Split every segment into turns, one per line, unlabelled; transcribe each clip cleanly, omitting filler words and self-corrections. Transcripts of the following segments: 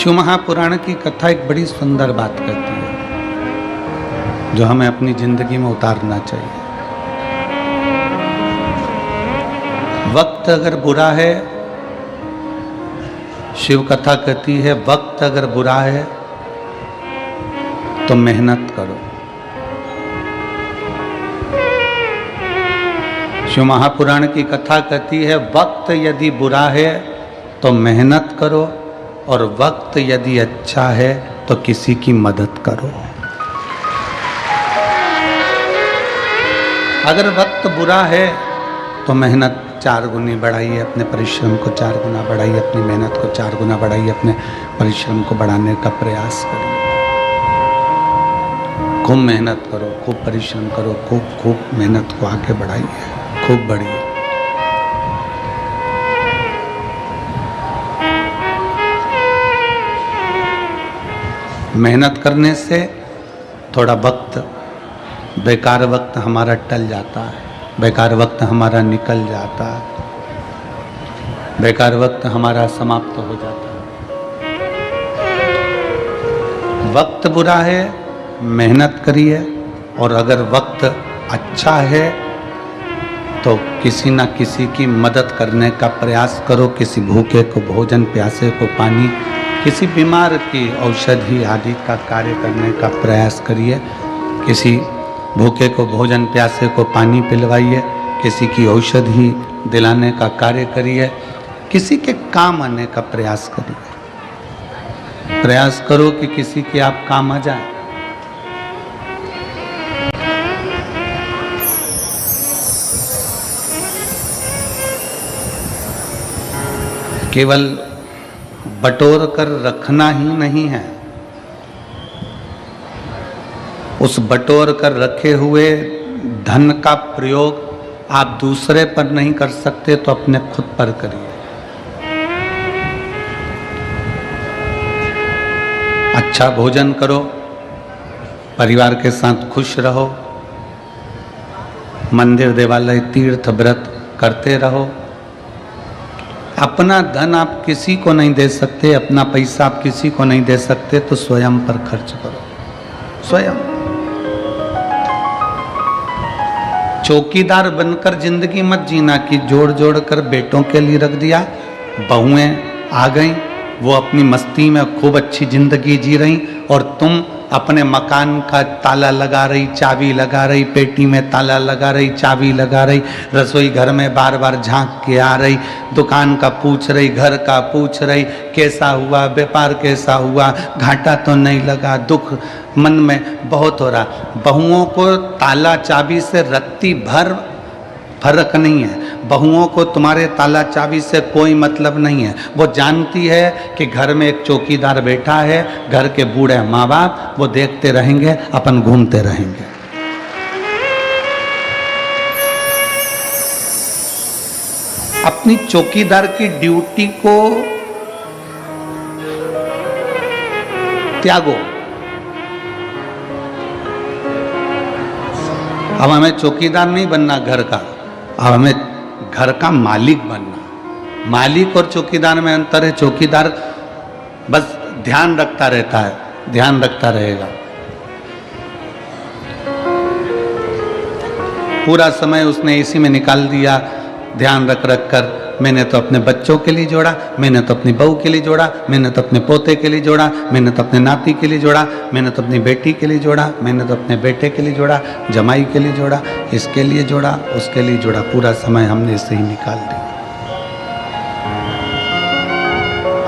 शिव महापुराण की कथा एक बड़ी सुंदर बात कहती है जो हमें अपनी जिंदगी में उतारना चाहिए। वक्त अगर बुरा है, शिव कथा कहती है वक्त अगर बुरा है तो मेहनत करो। शिव महापुराण की कथा कहती है वक्त यदि बुरा है तो मेहनत करो और वक्त यदि अच्छा है तो किसी की मदद करो। अगर वक्त बुरा है तो मेहनत 4 गुनी बढ़ाइए, अपने परिश्रम को 4 गुना बढ़ाइए, अपनी मेहनत को 4 गुना बढ़ाइए, अपने परिश्रम को बढ़ाने का प्रयास करिए। खूब मेहनत करो, खूब परिश्रम करो, खूब मेहनत को आगे बढ़ाइए, खूब बढ़िए। मेहनत करने से थोड़ा वक्त, बेकार वक्त हमारा टल जाता है, बेकार वक्त हमारा निकल जाता है, बेकार वक्त हमारा समाप्त हो जाता है। वक्त बुरा है, मेहनत करिए, और अगर वक्त अच्छा है तो किसी ना किसी की मदद करने का प्रयास करो। किसी भूखे को भोजन, प्यासे को पानी, किसी बीमार की औषधि आदि का कार्य करने का प्रयास करिए। किसी भूखे को भोजन, प्यासे को पानी पिलवाइए, किसी की औषधि दिलाने का कार्य करिए, किसी के काम आने का प्रयास करिए। प्रयास करो कि किसी के आप काम आ जाए। केवल बटोर कर रखना ही नहीं है, उस बटोर कर रखे हुए धन का प्रयोग आप दूसरे पर नहीं कर सकते तो अपने खुद पर करिए। अच्छा भोजन करो, परिवार के साथ खुश रहो, मंदिर देवालय तीर्थ व्रत करते रहो। अपना धन आप किसी को नहीं दे सकते, अपना पैसा आप किसी को नहीं दे सकते, तो स्वयं पर खर्च करो। स्वयं चौकीदार बनकर जिंदगी मत जीना कि जोड़ जोड़ कर बेटों के लिए रख दिया, बहुएं आ गईं, वो अपनी मस्ती में खूब अच्छी जिंदगी जी रही और तुम अपने मकान का ताला लगा रही, चाबी लगा रही, पेटी में ताला लगा रही, चाबी लगा रही, रसोई घर में बार बार झांक के आ रही, दुकान का पूछ रही, घर का पूछ रही, कैसा हुआ, व्यापार कैसा हुआ, घाटा तो नहीं लगा, दुख मन में बहुत हो रहा। बहुओं को ताला चाबी से रत्ती भर फर्क नहीं है। बहुओं को तुम्हारे ताला चाबी से कोई मतलब नहीं है। वो जानती है कि घर में एक चौकीदार बैठा है, घर के बूढ़े माँ बाप वो देखते रहेंगे, अपन घूमते रहेंगे। अपनी चौकीदार की ड्यूटी को त्यागो। अब हमें चौकीदार नहीं बनना घर का, अब हमें घर का मालिक बनना। मालिक और चौकीदार में अंतर है। चौकीदार बस ध्यान रखता रहता है, ध्यान रखता रहेगा, पूरा समय उसने इसी में निकाल दिया, ध्यान रख रख कर। मैंने तो अपने बच्चों के लिए जोड़ा, मैंने तो अपनी बहू के लिए जोड़ा, मैंने तो अपने पोते के लिए जोड़ा, मैंने तो अपने नाती के लिए जोड़ा, मैंने तो अपनी बेटी के लिए जोड़ा, मैंने तो अपने बेटे के लिए जोड़ा, जमाई के लिए जोड़ा, इसके लिए जोड़ा, उसके लिए जोड़ा। पूरा समय हमने इससे ही निकाल दिया।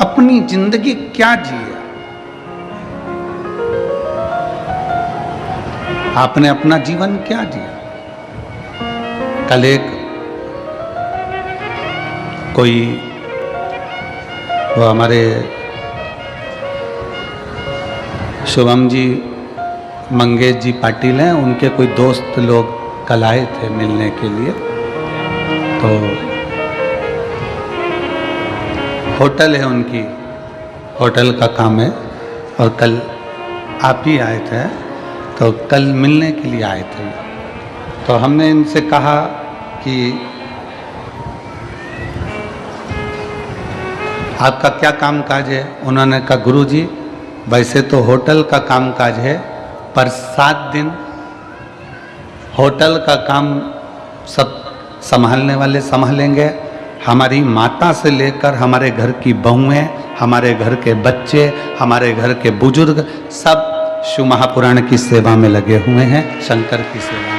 अपनी जिंदगी क्या जिए? आपने अपना जीवन क्या जिया? कल एक कोई, वो हमारे शुभम जी, मंगेश जी पाटिल हैं, उनके कोई दोस्त लोग कल आए थे मिलने के लिए। तो होटल है उनकी, होटल का काम है, और कल आप ही आए थे, तो कल मिलने के लिए आए थे। तो हमने इनसे कहा कि आपका क्या काम काज है? उन्होंने कहा गुरुजी वैसे तो होटल का काम काज है, पर 7 दिन होटल का काम सब संभालने वाले संभालेंगे। हमारी माता से लेकर हमारे घर की बहुएं, हमारे घर के बच्चे, हमारे घर के बुजुर्ग सब शिव महापुराण की सेवा में लगे हुए हैं, शंकर की सेवा में,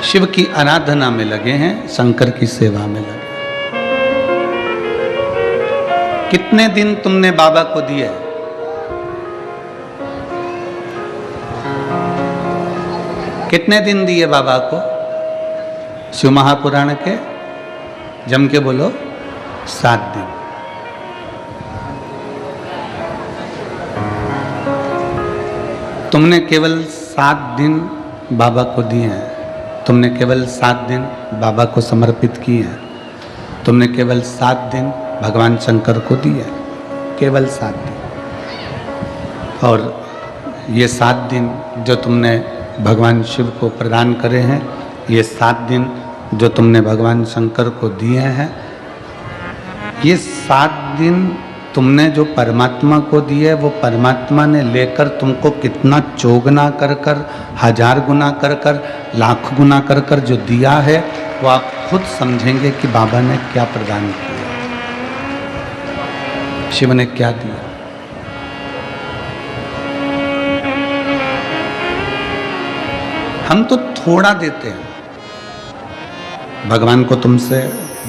शिव की आराधना में लगे हैं, शंकर की सेवा में लगे। कितने दिन तुमने बाबा को दिए? कितने दिन दिए बाबा को शिव महापुराण के? जम के बोलो 7 दिन। तुमने केवल 7 दिन बाबा को दिए हैं, तुमने केवल 7 दिन बाबा को समर्पित किए हैं, तुमने केवल 7 दिन भगवान शंकर को दिए, केवल 7 दिन। और ये 7 दिन जो तुमने भगवान शिव को प्रदान करे हैं, ये 7 दिन जो तुमने भगवान शंकर को दिए हैं, ये 7 दिन तुमने जो परमात्मा को दिए, वो परमात्मा ने लेकर तुमको कितना चौगुना कर कर, 1000 गुना कर कर, लाख गुना कर कर जो दिया है, वो आप खुद समझेंगे कि बाबा ने क्या प्रदान किया, शिव ने क्या दिया। हम तो थोड़ा देते हैं, भगवान को तुमसे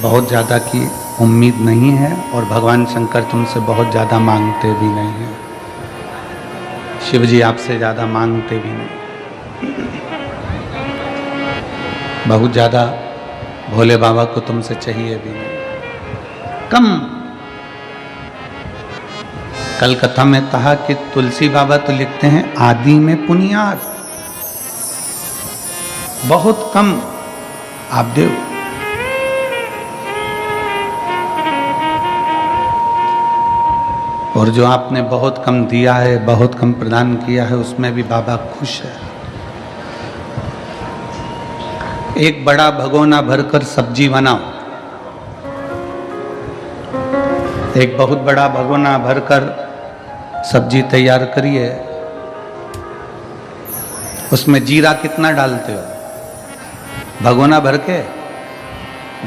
बहुत ज़्यादा की उम्मीद नहीं है, और भगवान शंकर तुमसे बहुत ज़्यादा मांगते भी नहीं हैं, शिव जी आपसे ज़्यादा मांगते भी नहीं, बहुत ज़्यादा भोले बाबा को तुमसे चाहिए भी नहीं, कम। कल कथा में कहा कि तुलसी बाबा तो लिखते हैं आदि में पुनियाद, बहुत कम आप देव। और जो आपने बहुत कम दिया है, बहुत कम प्रदान किया है, उसमें भी बाबा खुश है। एक बड़ा भगोना भरकर सब्जी बनाओ, एक बहुत बड़ा भगोना भरकर सब्जी तैयार करिए, उसमें जीरा कितना डालते हो? भगोना भर के?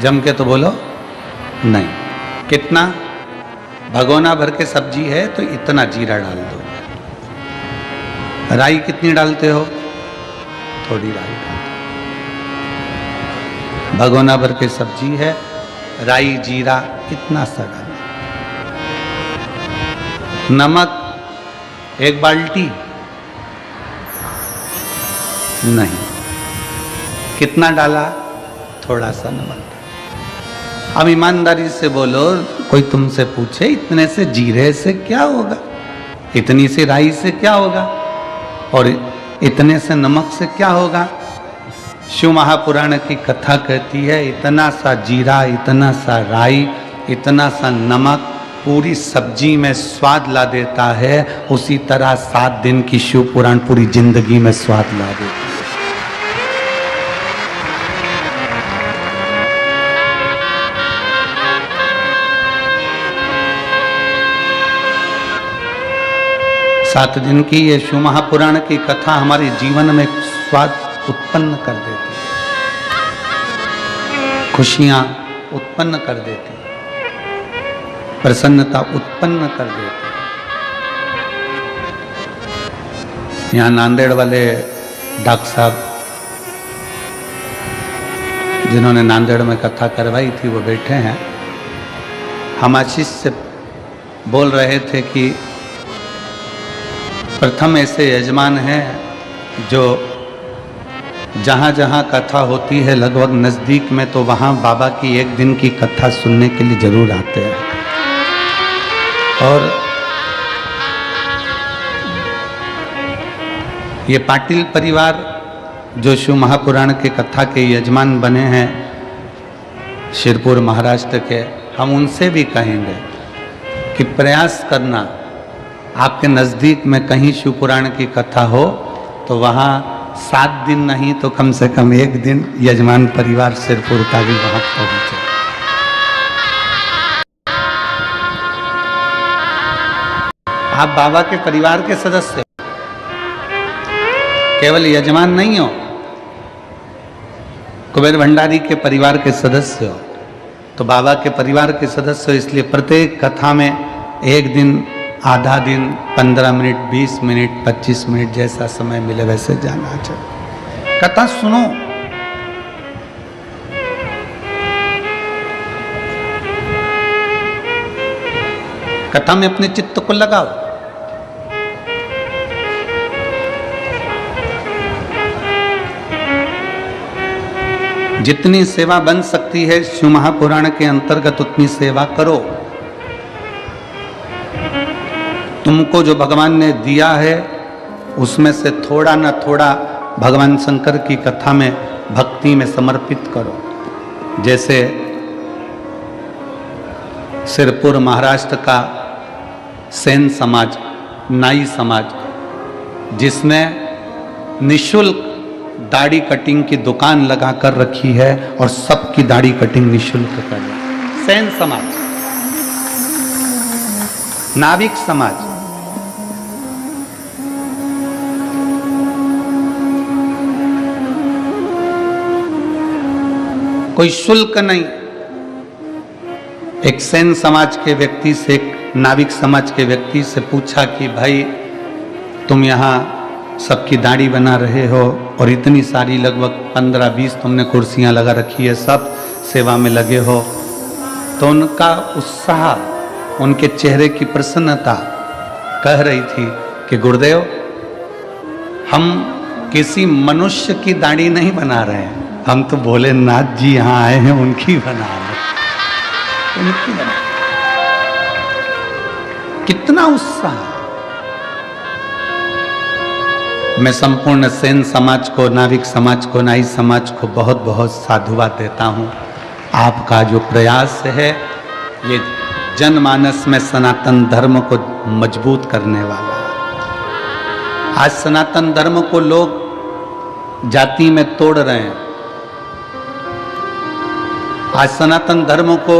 जम के तो बोलो नहीं। कितना? भगोना भर के सब्जी है तो इतना जीरा डाल दो। राई कितनी डालते हो? थोड़ी राई डालते। भगोना भर के सब्जी है, राई जीरा इतना सा डालो। नमक 1 बाल्टी नहीं। कितना डाला? थोड़ा सा नमक। अब ईमानदारी से बोलो, कोई तुमसे पूछे इतने से जीरे से क्या होगा, इतनी सी राई से क्या होगा, और इतने से नमक से क्या होगा? शिव महापुराण की कथा कहती है इतना सा जीरा, इतना सा राई, इतना सा नमक पूरी सब्जी में स्वाद ला देता है। उसी तरह 7 दिन की शिव पुराण पूरी जिंदगी में स्वाद ला देता है। सात दिन की ये शिव महापुराण की कथा हमारे जीवन में स्वाद उत्पन्न कर देती है, खुशियां उत्पन्न कर देती है, प्रसन्नता उत्पन्न कर देती है। यहाँ नांदेड़ वाले डॉक्टर साहब जिन्होंने नांदेड़ में कथा करवाई थी वो बैठे हैं। हम आशीष से बोल रहे थे कि प्रथम ऐसे यजमान हैं जो जहाँ जहाँ कथा होती है लगभग नज़दीक में, तो वहाँ बाबा की 1 दिन की कथा सुनने के लिए जरूर आते हैं। और ये पाटिल परिवार जो शिव महापुराण के कथा के यजमान बने हैं शिरपुर महाराष्ट्र के, हम उनसे भी कहेंगे कि प्रयास करना, आपके नज़दीक में कहीं शिव पुराण की कथा हो तो वहाँ 7 दिन नहीं तो कम से कम 1 दिन यजमान परिवार सिरपुर का भी वहाँ पहुँचे। आप बाबा के परिवार के सदस्य हो, केवल यजमान नहीं हो, कुबेर भंडारी के परिवार के सदस्य हो। तो बाबा के परिवार के सदस्य हो, इसलिए प्रत्येक कथा में एक दिन, आधा दिन, 15 मिनट, 20 मिनट, 25 मिनट, जैसा समय मिले वैसे जाना चाहिए। कथा सुनो, कथा में अपने चित्त को लगाओ। जितनी सेवा बन सकती है शिव महापुराण के अंतर्गत उतनी सेवा करो। तुमको जो भगवान ने दिया है उसमें से थोड़ा ना थोड़ा भगवान शंकर की कथा में, भक्ति में समर्पित करो। जैसे सिरपुर महाराष्ट्र का सेन समाज, नाई समाज, जिसने निशुल्क दाढ़ी कटिंग की दुकान लगा कर रखी है और सबकी दाढ़ी कटिंग निशुल्क कर रहा है। सेन समाज, नाविक समाज, कोई शुल्क नहीं। एक सेन समाज के व्यक्ति से, एक नाविक समाज के व्यक्ति से पूछा कि भाई तुम यहाँ सबकी दाढ़ी बना रहे हो और इतनी सारी लगभग 15-20 तुमने कुर्सियाँ लगा रखी है, सब सेवा में लगे हो, तो उनका उत्साह, उनके चेहरे की प्रसन्नता कह रही थी कि गुरुदेव, हम किसी मनुष्य की दाढ़ी नहीं बना रहे हैं, हम तो भोलेनाथ जी यहाँ आए हैं उनकी बना रहे हैं, उनकी बना। कितना उत्साह। मैं संपूर्ण सेन समाज को, नाविक समाज को, नाई समाज को बहुत बहुत साधुवाद देता हूँ। आपका जो प्रयास है ये जनमानस में सनातन धर्म को मजबूत करने वाला है। आज सनातन धर्म को लोग जाति में तोड़ रहे हैं। आज सनातन धर्म को,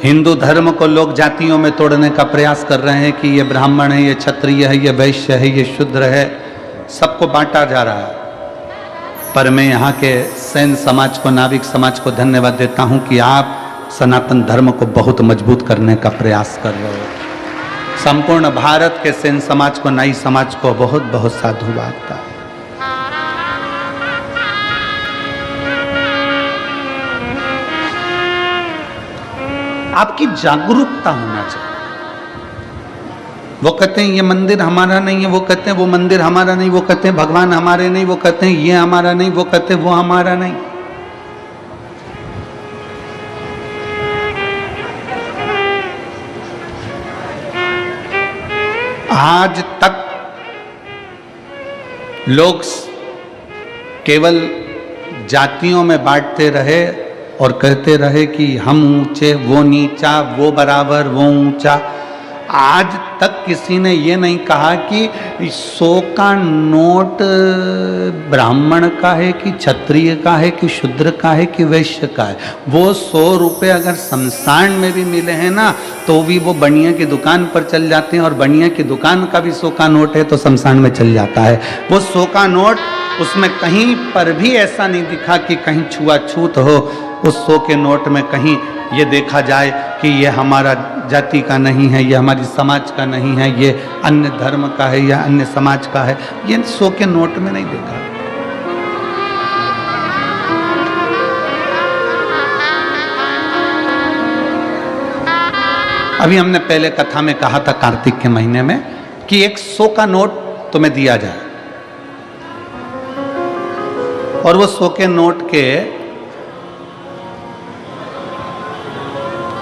हिंदू धर्म को लोग जातियों में तोड़ने का प्रयास कर रहे हैं कि ये ब्राह्मण है, ये क्षत्रिय है, ये वैश्य है, ये शूद्र है, सबको बांटा जा रहा है। पर मैं यहाँ के सेन समाज को, नाविक समाज को धन्यवाद देता हूँ कि आप सनातन धर्म को बहुत मजबूत करने का प्रयास कर रहे हो। संपूर्ण भारत के सेन समाज को, नाई समाज को बहुत बहुत साधुवाद था। आपकी जागरूकता होना चाहिए। वो कहते हैं ये मंदिर हमारा नहीं है, वो कहते हैं वो मंदिर हमारा नहीं, वो कहते हैं भगवान हमारे नहीं, वो कहते हैं ये हमारा नहीं, वो कहते हैं वो हमारा नहीं। आज तक लोग केवल जातियों में बांटते रहे और कहते रहे कि हम ऊंचे, वो नीचा, वो बराबर, वो ऊंचा। आज तक किसी ने ये नहीं कहा कि 100 का नोट ब्राह्मण का है कि क्षत्रिय का है कि शूद्र का है कि वैश्य का है। वो 100 रुपये अगर शमशान में भी मिले हैं ना, तो भी वो बनिया की दुकान पर चल जाते हैं, और बनिया की दुकान का भी 100 का नोट है तो शमशान में चल जाता है। वो 100 का नोट, उसमें कहीं पर भी ऐसा नहीं दिखा कि कहीं छुआछूत हो। उस 100 के नोट में कहीं ये देखा जाए कि ये हमारा जाति का नहीं है, ये हमारी समाज का नहीं है, ये अन्य धर्म का है या अन्य समाज का है, ये 100 के नोट में नहीं देखा। अभी हमने पहले कथा में कहा था कार्तिक के महीने में कि एक 100 का नोट तुम्हें दिया जाए और वो 100 के नोट के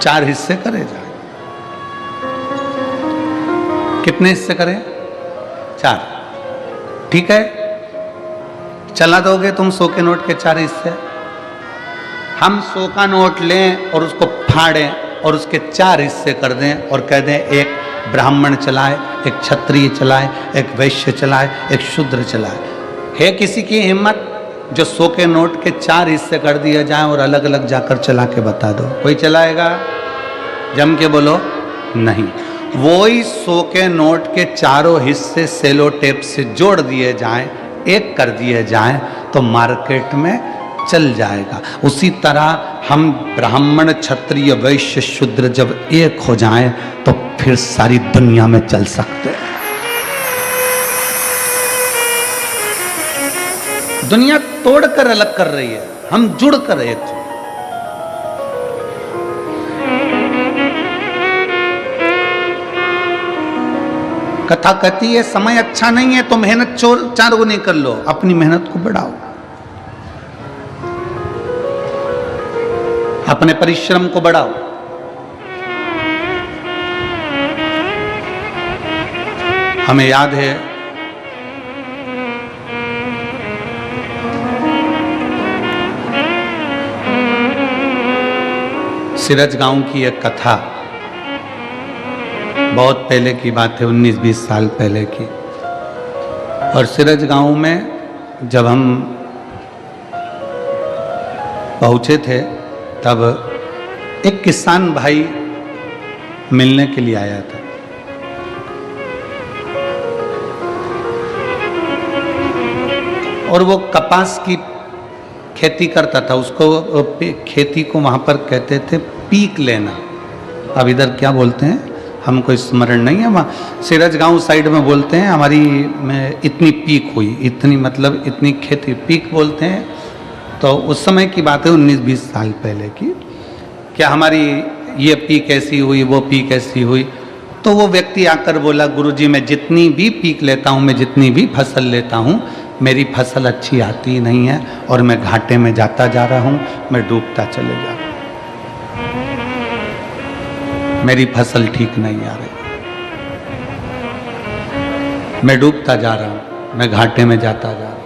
4 हिस्से करे जाए। कितने हिस्से करें? 4। ठीक है, चला दोगे तुम 100 के नोट के 4 हिस्से? हम 100 का नोट लें और उसको फाड़ें और उसके 4 हिस्से कर दें और कह दें एक ब्राह्मण चलाए, एक क्षत्रिय चलाए, एक वैश्य चलाए, एक शूद्र चलाए। है किसी की हिम्मत जो 100 के नोट के 4 हिस्से कर दिए जाएं और अलग अलग जाकर चला के बता दो? कोई चलाएगा? जम के बोलो नहीं। वही 100 के नोट के चारों हिस्से सेलो टेप से जोड़ दिए जाएं, एक कर दिए जाएं, तो मार्केट में चल जाएगा। उसी तरह हम ब्राह्मण क्षत्रिय वैश्य शूद्र जब एक हो जाएं तो फिर सारी दुनिया में चल सकते हैं। दुनिया तोड़कर अलग कर रही है, हम जुड़कर एक हो। कथा कहती है समय अच्छा नहीं है तो मेहनत 4 गुनी कर लो, अपनी मेहनत को बढ़ाओ, अपने परिश्रम को बढ़ाओ। हमें याद है सिरज गांव की एक कथा, बहुत पहले की बात है, 19-20 साल पहले की। और सिरज गांव में जब हम पहुंचे थे तब एक किसान भाई मिलने के लिए आया था। और वो कपास की खेती करता था, उसको खेती को वहाँ पर कहते थे पीक लेना। अब इधर क्या बोलते हैं हमको स्मरण नहीं है, वहाँ सिरज गांव साइड में बोलते हैं हमारी में इतनी पीक हुई, इतनी मतलब इतनी खेती, पीक बोलते हैं। तो उस समय की बात है 19-20 साल पहले की। क्या हमारी ये पीक ऐसी हुई, वो पीक ऐसी हुई। तो वो व्यक्ति आकर बोला, गुरुजी मैं जितनी भी पीक लेता हूँ, मैं जितनी भी फसल लेता हूँ, मेरी फसल अच्छी आती नहीं है और मैं घाटे में जाता जा रहा हूँ, मैं डूबता चले जा रहा हूँ, मेरी फसल ठीक नहीं आ रही, मैं डूबता जा रहा हूँ, मैं घाटे में जाता जा रहा हूँ।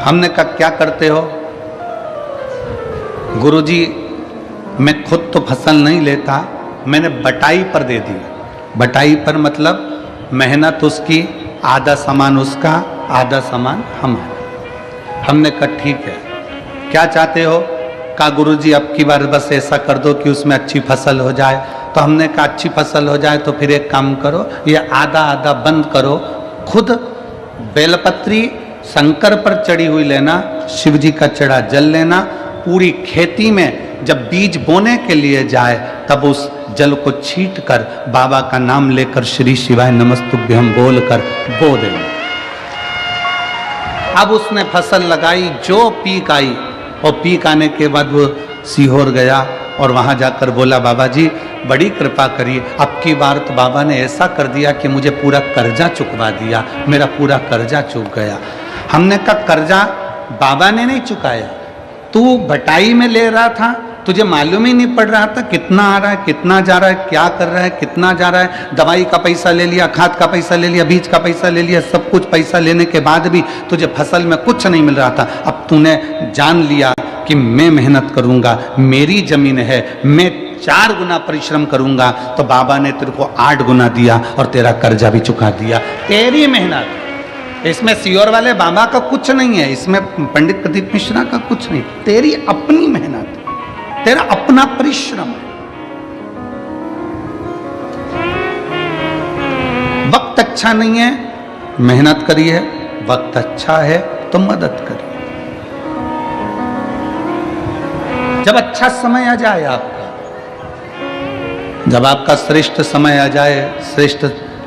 हमने कहा क्या करते हो? गुरुजी मैं खुद तो फसल नहीं लेता, मैंने बटाई पर दे दी। बटाई पर मतलब मेहनत उसकी, आधा सामान उसका, आधा सामान हमारा। हमने कहा ठीक है, क्या चाहते हो? कहा गुरुजी अब की बार बस ऐसा कर दो कि उसमें अच्छी फसल हो जाए। तो हमने कहा अच्छी फसल हो जाए तो फिर एक काम करो, ये आधा आधा बंद करो, खुद बेलपत्री शंकर पर चढ़ी हुई लेना, शिव जी का चढ़ा जल लेना, पूरी खेती में जब बीज बोने के लिए जाए तब उस जल को छीट कर बाबा का नाम लेकर श्री शिवाय नमस्तुभ्यम बोलकर बो देना। अब उसने फसल लगाई, जो पीक आई, और पीक आने के बाद वो सीहोर गया और वहाँ जाकर बोला बाबा जी बड़ी कृपा करिए, अब की बार तो बाबा ने ऐसा कर दिया कि मुझे पूरा कर्जा चुकवा दिया, मेरा पूरा कर्जा चुक गया। हमने कहा कर्जा बाबा ने नहीं चुकाया, तू बटाई में ले रहा था, तुझे मालूम ही नहीं पड़ रहा था कितना आ रहा है, कितना जा रहा है, क्या कर रहा है, कितना जा रहा है। दवाई का पैसा ले लिया, खाद का पैसा ले लिया, बीज का पैसा ले लिया, सब कुछ पैसा लेने के बाद भी तुझे फसल में कुछ नहीं मिल रहा था। अब तूने जान लिया कि मैं मेहनत करूंगा, मेरी जमीन है, मैं 4 गुना परिश्रम करूंगा, तो बाबा ने तेरे को 8 गुना दिया और तेरा कर्जा भी चुका दिया। तेरी मेहनत, इसमें सियोर वाले बाबा का कुछ नहीं है, इसमें पंडित प्रदीप मिश्रा का कुछ नहीं, तेरी अपनी मेहनत, तेरा अपना परिश्रम। वक्त अच्छा नहीं है, मेहनत करिए, वक्त अच्छा है तो मदद करिए। जब अच्छा समय आ जाए आपका, जब आपका श्रेष्ठ समय आ जाए, श्रेष्ठ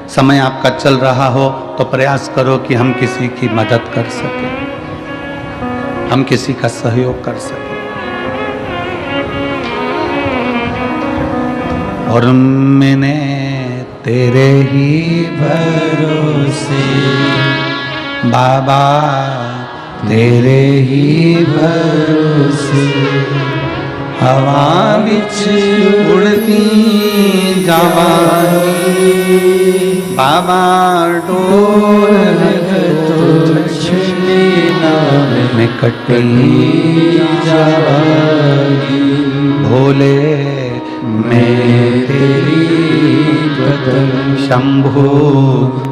समय आपका चल रहा हो, तो प्रयास करो कि हम किसी की मदद कर सकें, हम किसी का सहयोग कर सकें। और मैंने तेरे ही भरोसे बाबा, तेरे ही भरोसे हवा बिच उड़ती जावानी, बाबा डोर में कटनी जावानी, भोले मैं तेरी शंभु,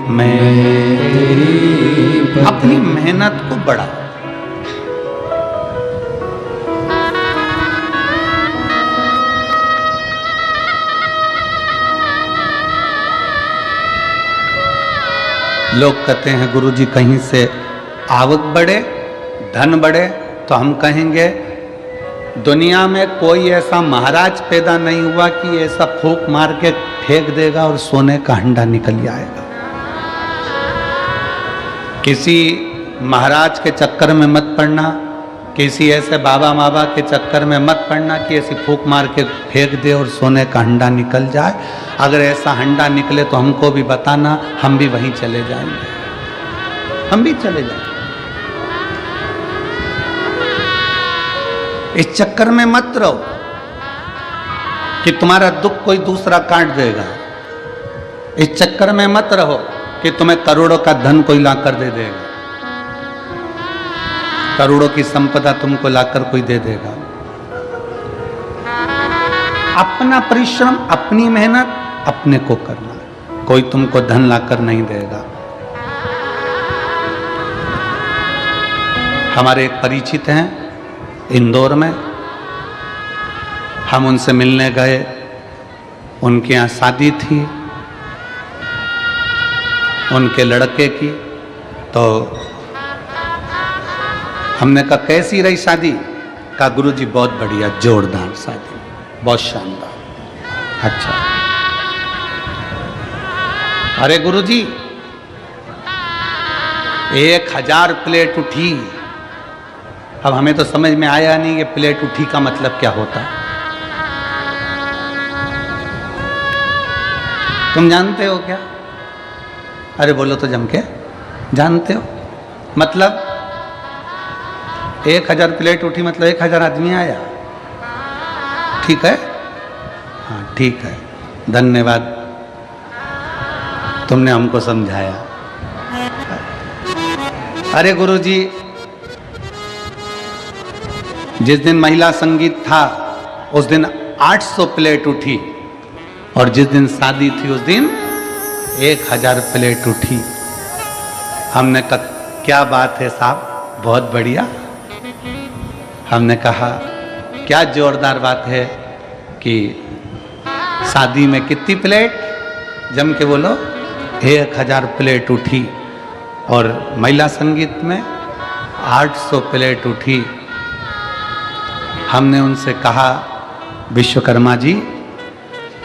मैं तेरी अपनी मेहनत को बढ़ा। लोग कहते हैं गुरुजी कहीं से आवक बढ़े, धन बढ़े, तो हम कहेंगे दुनिया में कोई ऐसा महाराज पैदा नहीं हुआ कि ऐसा फूंक मार के फेंक देगा और सोने का हंडा निकल जाएगा। किसी महाराज के चक्कर में मत पड़ना, किसी ऐसे बाबा माबा के चक्कर में मत पड़ना कि ऐसी फूंक मार के फेंक दे और सोने का हंडा निकल जाए। अगर ऐसा हंडा निकले तो हमको भी बताना, हम भी वहीं चले जाएंगे, हम भी चले जाएंगे। इस चक्कर में मत रहो कि तुम्हारा दुख कोई दूसरा काट देगा। इस चक्कर में मत रहो कि तुम्हें करोड़ों का धन कोई लाकर दे देगा, करोड़ों की संपदा तुमको लाकर कोई दे देगा। अपना परिश्रम, अपनी मेहनत अपने को करना है, कोई तुमको धन लाकर नहीं देगा। हमारे एक परिचित हैं इंदौर में, हम उनसे मिलने गए, उनके यहाँ शादी थी उनके लड़के की। तो हमने कहा कैसी रही शादी? कहा गुरुजी बहुत बढ़िया, जोरदार शादी, बहुत शानदार। अच्छा, अरे गुरुजी 1000 प्लेट उठी। अब हमें तो समझ में आया नहीं कि प्लेट उठी का मतलब क्या होता है। तुम जानते हो क्या? अरे बोलो तो जम के, जानते हो? मतलब 1000 प्लेट उठी मतलब 1000 आदमी आया। ठीक है, हाँ ठीक है, धन्यवाद, तुमने हमको समझाया। अरे गुरुजी जिस दिन महिला संगीत था उस दिन 800 प्लेट उठी, और जिस दिन शादी थी उस दिन 1000 प्लेट उठी। हमने कहा क्या बात है साहब, बहुत बढ़िया। हमने कहा क्या जोरदार बात है कि शादी में कितनी प्लेट? जम के बोलो। 1000 प्लेट उठी, और महिला संगीत में 800 प्लेट उठी। हमने उनसे कहा विश्वकर्मा जी,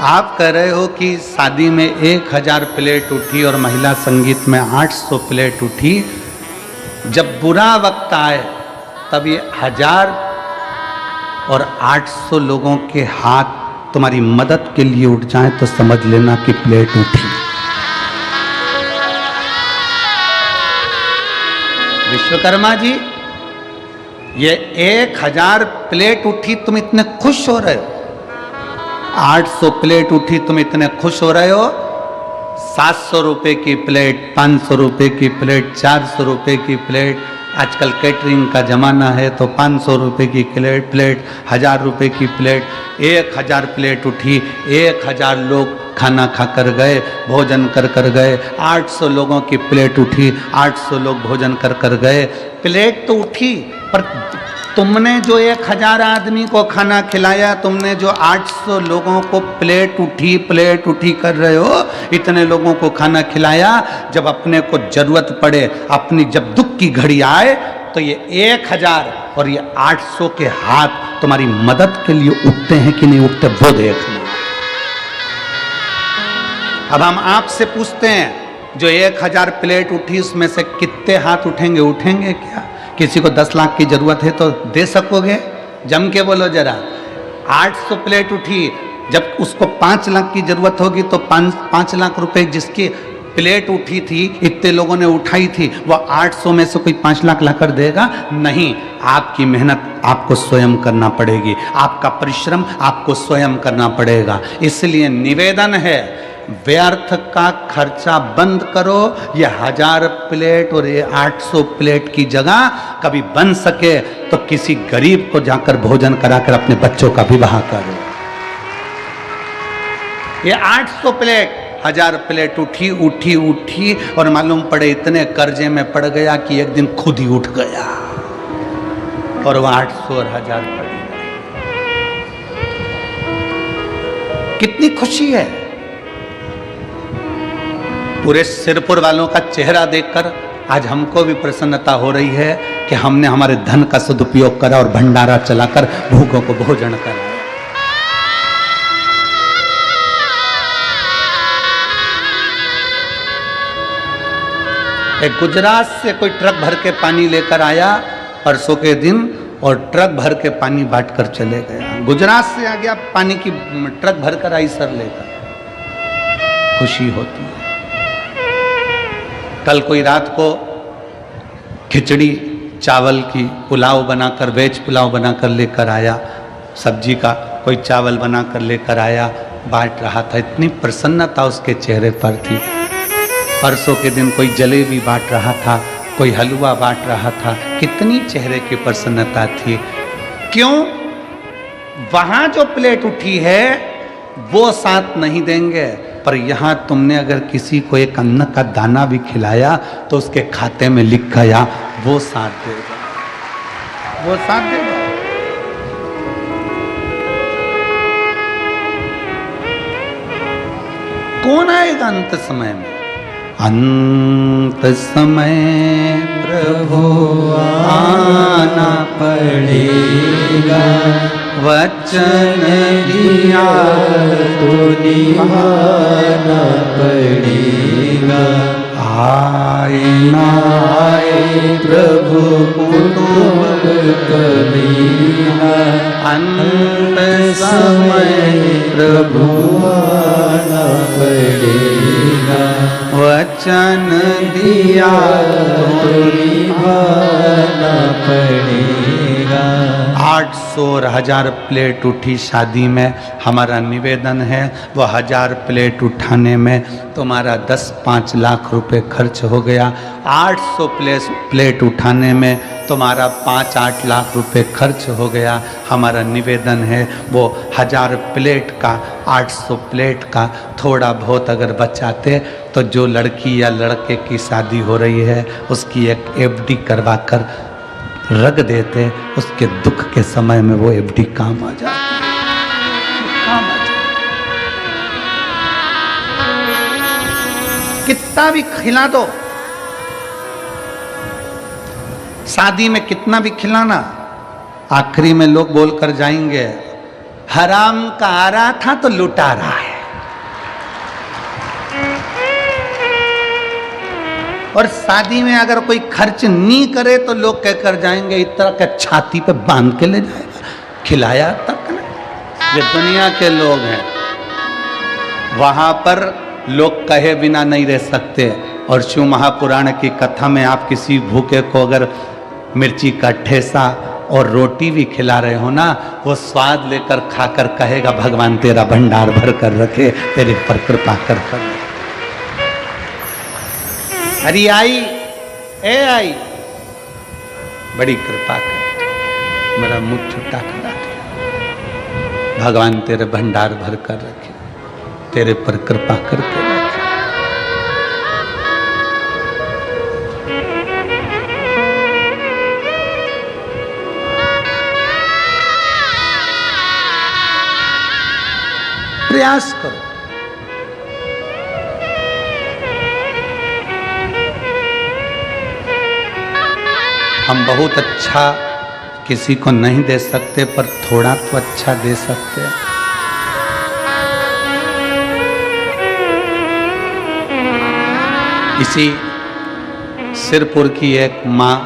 आप कह रहे हो कि शादी में 1000 प्लेट उठी और महिला संगीत में 800 प्लेट उठी, जब बुरा वक्त आए तब ये 1000 और 800 लोगों के हाथ तुम्हारी मदद के लिए उठ जाएं तो समझ लेना कि प्लेट उठी। विश्वकर्मा जी ये 1000 प्लेट उठी, तुम इतने खुश हो रहे हो, 800 प्लेट उठी तुम इतने खुश हो रहे हो, 700 रुपए की प्लेट, 500 रुपए की प्लेट, 400 रुपए की प्लेट, आजकल कैटरिंग का जमाना है तो 500 रुपए की प्लेट, 1000 रुपए की प्लेट, 1000 प्लेट उठी, 1000 लोग खाना खाकर गए, भोजन कर गए। 800 लोगों की प्लेट उठी, 800 लोग भोजन कर गए। प्लेट तो उठी, पर तुमने जो 1000 आदमी को खाना खिलाया, तुमने जो 800 लोगों को प्लेट उठी कर रहे हो, इतने लोगों को खाना खिलाया, जब अपने को जरूरत पड़े, अपनी जब दुख की घड़ी आए, तो ये 1000 और ये 800 के हाथ तुम्हारी मदद के लिए उठते हैं कि नहीं उठते, वो देखना। अब हम आपसे पूछते हैं, जो 1000 प्लेट उठी उसमें से कितने हाथ उठेंगे? उठेंगे क्या? किसी को 10 लाख की जरूरत है तो दे सकोगे? जम के बोलो जरा। 800 प्लेट उठी, जब उसको 5 लाख की जरूरत होगी तो 5 लाख रुपए जिसकी प्लेट उठी थी, इतने लोगों ने उठाई थी, वो 800 में से कोई 5 लाख लाकर देगा? नहीं, आपकी मेहनत आपको स्वयं करना पड़ेगी, आपका परिश्रम आपको स्वयं करना पड़ेगा। इसलिए निवेदन है, व्यर्थ का खर्चा बंद करो। ये 1000 प्लेट और ये 800 प्लेट की जगह कभी बन सके तो किसी गरीब को जाकर भोजन कराकर अपने बच्चों का विवाह करो। ये 800 प्लेट, 1000 प्लेट उठी और मालूम पड़े इतने कर्जे में पड़ गया कि एक दिन खुद ही उठ गया, और वह 800 और 1000 पड़ गए। कितनी खुशी है। पूरे सिरपुर वालों का चेहरा देखकर आज हमको भी प्रसन्नता हो रही है कि हमने हमारे धन का सदुपयोग करा और भंडारा चलाकर भूखों को भोजन कराया। एक गुजरात से कोई ट्रक भर के पानी लेकर आया परसों के दिन और ट्रक भर के पानी बांट कर चले गया। गुजरात से आ गया पानी की ट्रक भर कर आई सर लेकर, खुशी होती है। कल कोई रात को खिचड़ी चावल की पुलाव बनाकर, वेज पुलाव बनाकर लेकर आया, सब्जी का कोई चावल बनाकर लेकर आया, बांट रहा था। इतनी प्रसन्नता उसके चेहरे पर थी। परसों के दिन कोई जलेबी बांट रहा था, कोई हलवा बांट रहा था। कितनी चेहरे की प्रसन्नता थी। क्यों? वहां जो प्लेट उठी है वो साथ नहीं देंगे, पर यहां तुमने अगर किसी को एक अन्न का दाना भी खिलाया तो उसके खाते में लिख गया, वो साथ देगा, वो साथ देगा। कौन आएगा अंत समय में? अंत समय प्रभु आना पड़ेगा, वचन दिया तो निभाना पड़ेगा। आए ना आए प्रभु कुटुंब कबीरा, अंत समय प्रभु आना पड़ेगा, वचन दिया तो निभाना पड़ेगा। 800 और 1000 प्लेट उठी शादी में। हमारा निवेदन है वो 1000 प्लेट उठाने में तुम्हारा 10-5 लाख रुपए खर्च हो गया। 800 प्लेट उठाने में तुम्हारा 5-8 लाख रुपए खर्च हो गया। हमारा निवेदन है वो 1000 प्लेट का, 800 प्लेट का थोड़ा बहुत अगर बचाते तो जो लड़की या लड़के की शादी हो रही है उसकी एक एफडी करवा कर रख देते, उसके दुख के समय में वो एफडी काम आ जाती, काम आ जाती। कितना भी खिला दो, शादी में कितना भी खिलाना, आखिरी में लोग बोलकर जाएंगे हराम का आ रहा था तो लुटा रहा है। और शादी में अगर कोई खर्च नहीं करे तो लोग कहकर जाएंगे इस तरह के छाती पे बांध के ले जाएगा, खिलाया तक नहीं। ये दुनिया के लोग हैं, वहां पर लोग कहे बिना नहीं रह सकते। और शिव महापुराण की कथा में आप किसी भूखे को अगर मिर्ची का ठेसा और रोटी भी खिला रहे हो ना, वो स्वाद लेकर खाकर कहेगा भगवान तेरा भंडार भर कर रखे, तेरे पर कृपा कर। अरे आई, ए आई, बड़ी कृपा कर, मेरा मुंह छुट्टा करा दिया, भगवान तेरे भंडार भर कर रखे, तेरे पर कृपा करके रखे। प्रयास करो। हम बहुत अच्छा किसी को नहीं दे सकते, पर थोड़ा तो अच्छा दे सकते हैं। इसी सिरपुर की एक माँ,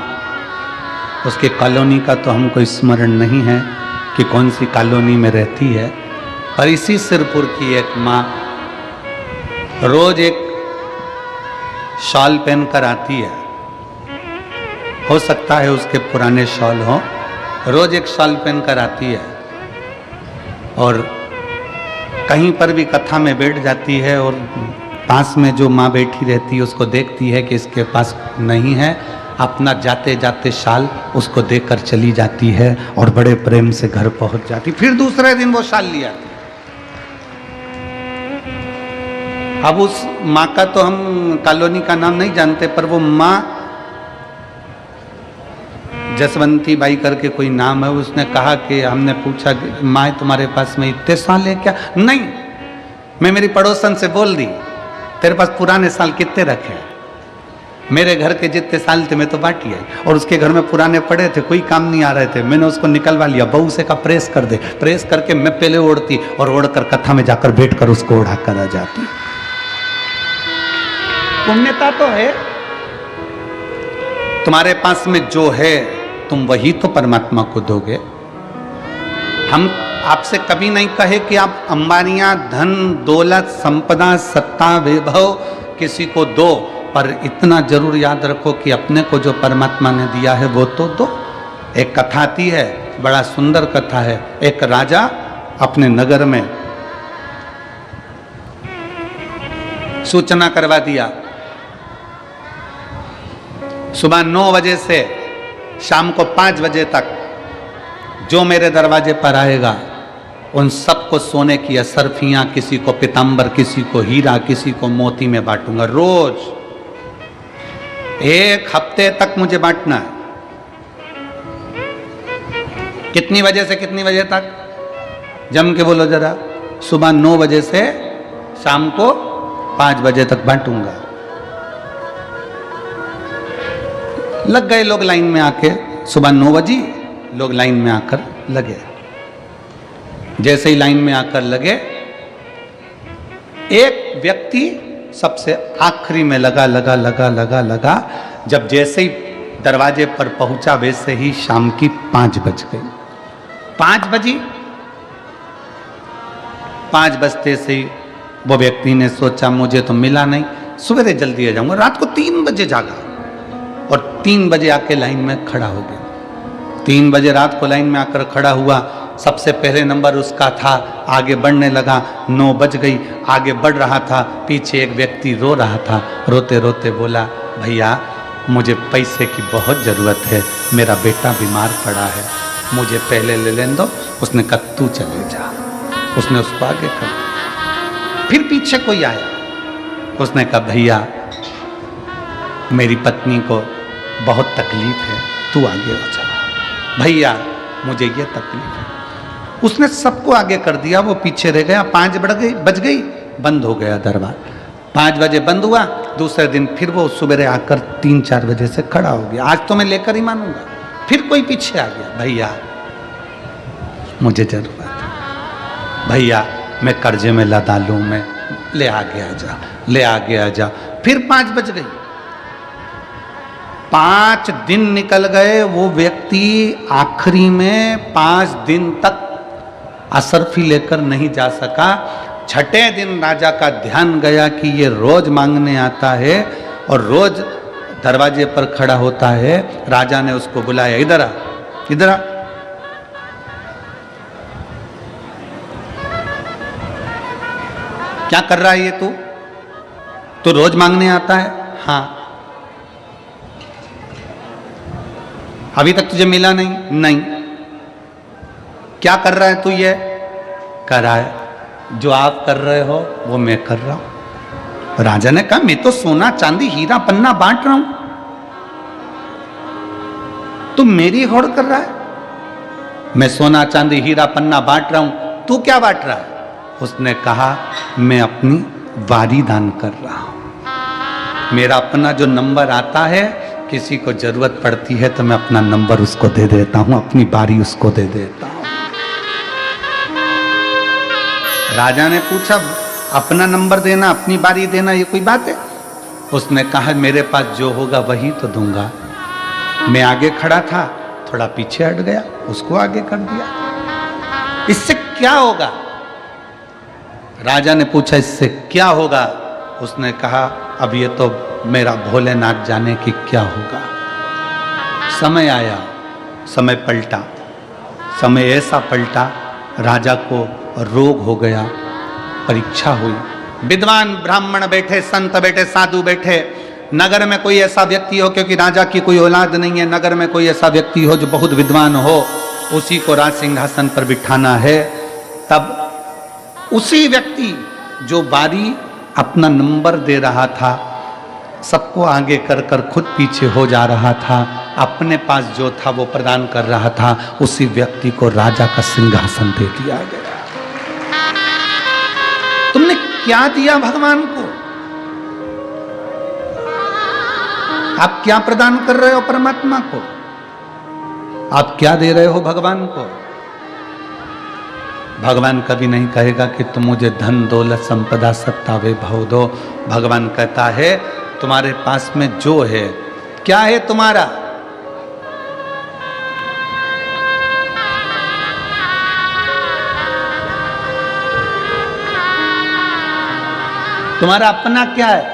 उसके कॉलोनी का तो हमको स्मरण नहीं है कि कौन सी कॉलोनी में रहती है, और इसी सिरपुर की एक माँ रोज एक शॉल पहनकर आती है। हो सकता है उसके पुराने शॉल हो, रोज एक शॉल पहनकर आती है और कहीं पर भी कथा में बैठ जाती है और पास में जो माँ बैठी रहती है उसको देखती है कि इसके पास नहीं है, अपना जाते जाते शाल उसको देकर चली जाती है और बड़े प्रेम से घर पहुंच जाती। फिर दूसरे दिन वो शाल ले आती। अब उस माँ का तो हम कॉलोनी का नाम नहीं जानते, पर वो माँ जसवंती बाई करके कोई नाम है। उसने कहा कि हमने पूछा माँ तुम्हारे पास में इतने साल है क्या? नहीं, मैं मेरी पड़ोसन से बोल दी तेरे पास पुराने साल कितने रखे हैं? मेरे घर के जितने साल थे मैं तो बांटी आई, और उसके घर में पुराने पड़े थे, कोई काम नहीं आ रहे थे, मैंने उसको निकलवा लिया। बहू से का प्रेस कर दे, प्रेस करके मैं पहले ओढ़ती और ओढ़कर कथा में जाकर बैठकर उसको ओढ़ा कर आ जाती। पुण्यता तो है, तुम्हारे पास में जो है तुम वही तो परमात्मा को दोगे। हम आपसे कभी नहीं कहे कि आप अंबानियां, धन दौलत, संपदा, सत्ता, वैभव किसी को दो, पर इतना जरूर याद रखो कि अपने को जो परमात्मा ने दिया है वो तो दो। एक कथा आती है, बड़ा सुंदर कथा है। एक राजा अपने नगर में सूचना करवा दिया, सुबह 9 बजे से शाम को 5 बजे तक जो मेरे दरवाजे पर आएगा उन सबको सोने की असरफियां, किसी को पीतांबर, किसी को हीरा, किसी को मोती में बांटूंगा। रोज 1 हफ्ते तक मुझे बांटना है। कितनी बजे से कितनी बजे तक? जम के बोलो जरा। सुबह 9 बजे से शाम को 5 बजे तक बांटूंगा। लग गए लोग लाइन में आके, सुबह 9 बजे लोग लाइन में आकर लगे। जैसे ही लाइन में आकर लगे, एक व्यक्ति सबसे आखिरी में लगा। जब जैसे ही दरवाजे पर पहुंचा वैसे ही शाम की 5 बज गई। 5 बजी, 5 बजते से ही वो व्यक्ति ने सोचा मुझे तो मिला नहीं, सवेरे जल्दी आ जाऊंगा। रात को 3 बजे जागा और 3 बजे आके लाइन में खड़ा हो गया। 3 बजे रात को लाइन में आकर खड़ा हुआ, सबसे पहले नंबर उसका था, आगे बढ़ने लगा। 9 बज गई, आगे बढ़ रहा था। पीछे एक व्यक्ति रो रहा था, रोते रोते बोला, भैया मुझे पैसे की बहुत ज़रूरत है, मेरा बेटा बीमार पड़ा है, मुझे पहले ले लेने दो। उसने कहा तू चले जा। उसने उसको आगे कर। फिर पीछे कोई आया, उसने कहा भैया मेरी पत्नी को बहुत तकलीफ है, तू आगे हो जा। भैया मुझे ये तकलीफ है। उसने सबको आगे कर दिया, वो पीछे रह गया। 5 बज गई, बंद हो गया दरबार। 5 बजे बंद हुआ। दूसरे दिन फिर वो सुबह आकर 3-4 बजे से खड़ा हो गया। आज तो मैं लेकर ही मानूंगा। फिर कोई पीछे आ गया, भैया मुझे जरूरत है, भैया मैं कर्जे में लदा लूं, मैं ले आगे आ जा, ले आगे आ जा। फिर 5 बज गई। 5 दिन निकल गए। वो व्यक्ति आखिरी में 5 दिन तक असरफी लेकर नहीं जा सका। 6ठे दिन राजा का ध्यान गया कि ये रोज मांगने आता है और रोज दरवाजे पर खड़ा होता है। राजा ने उसको बुलाया, इधर आ, इधर आ। क्या कर रहा है ये तू? तो रोज मांगने आता है? हाँ। अभी तक तुझे मिला नहीं? नहीं। क्या कर रहा है तू? ये कर रहा है जो आप कर रहे हो वो मैं कर रहा हूं। राजा ने कहा मैं तो सोना चांदी हीरा पन्ना बांट रहा हूं, तू मेरी होड़ कर रहा है। मैं सोना चांदी हीरा पन्ना बांट रहा हूं, तू क्या बांट रहा है? उसने कहा मैं अपनी वारी दान कर रहा हूं। मेरा अपना जो नंबर आता है, किसी को जरूरत पड़ती है तो मैं अपना नंबर उसको दे देता हूं, अपनी बारी उसको दे देता हूं। राजा ने पूछा अपना नंबर देना, अपनी बारी देना, ये कोई बात है? उसने कहा मेरे पास जो होगा वही तो दूंगा। मैं आगे खड़ा था, थोड़ा पीछे हट गया, उसको आगे कर दिया। इससे क्या होगा? राजा ने पूछा इससे क्या होगा? उसने कहा अब ये तो मेरा भोलेनाथ जाने की क्या होगा। समय आया, समय पलटा। समय ऐसा पलटा, राजा को रोग हो गया, परीक्षा हुई। विद्वान ब्राह्मण बैठे, संत बैठे, साधु बैठे। नगर में कोई ऐसा व्यक्ति हो, क्योंकि राजा की कोई औलाद नहीं है, नगर में कोई ऐसा व्यक्ति हो जो बहुत विद्वान हो, उसी को राज सिंहासन पर बिठाना है। तब उसी व्यक्ति जो बारी अपना नंबर दे रहा था, सबको आगे कर कर खुद पीछे हो जा रहा था, अपने पास जो था वो प्रदान कर रहा था, उसी व्यक्ति को राजा का सिंहासन दे दिया गया। तुमने क्या दिया भगवान को? आप क्या प्रदान कर रहे हो परमात्मा को? आप क्या दे रहे हो भगवान को? भगवान कभी नहीं कहेगा कि तुम मुझे धन दौलत संपदा सत्ता वैभव दो। भगवान कहता है तुम्हारे पास में जो है, क्या है तुम्हारा? तुम्हारा अपना क्या है?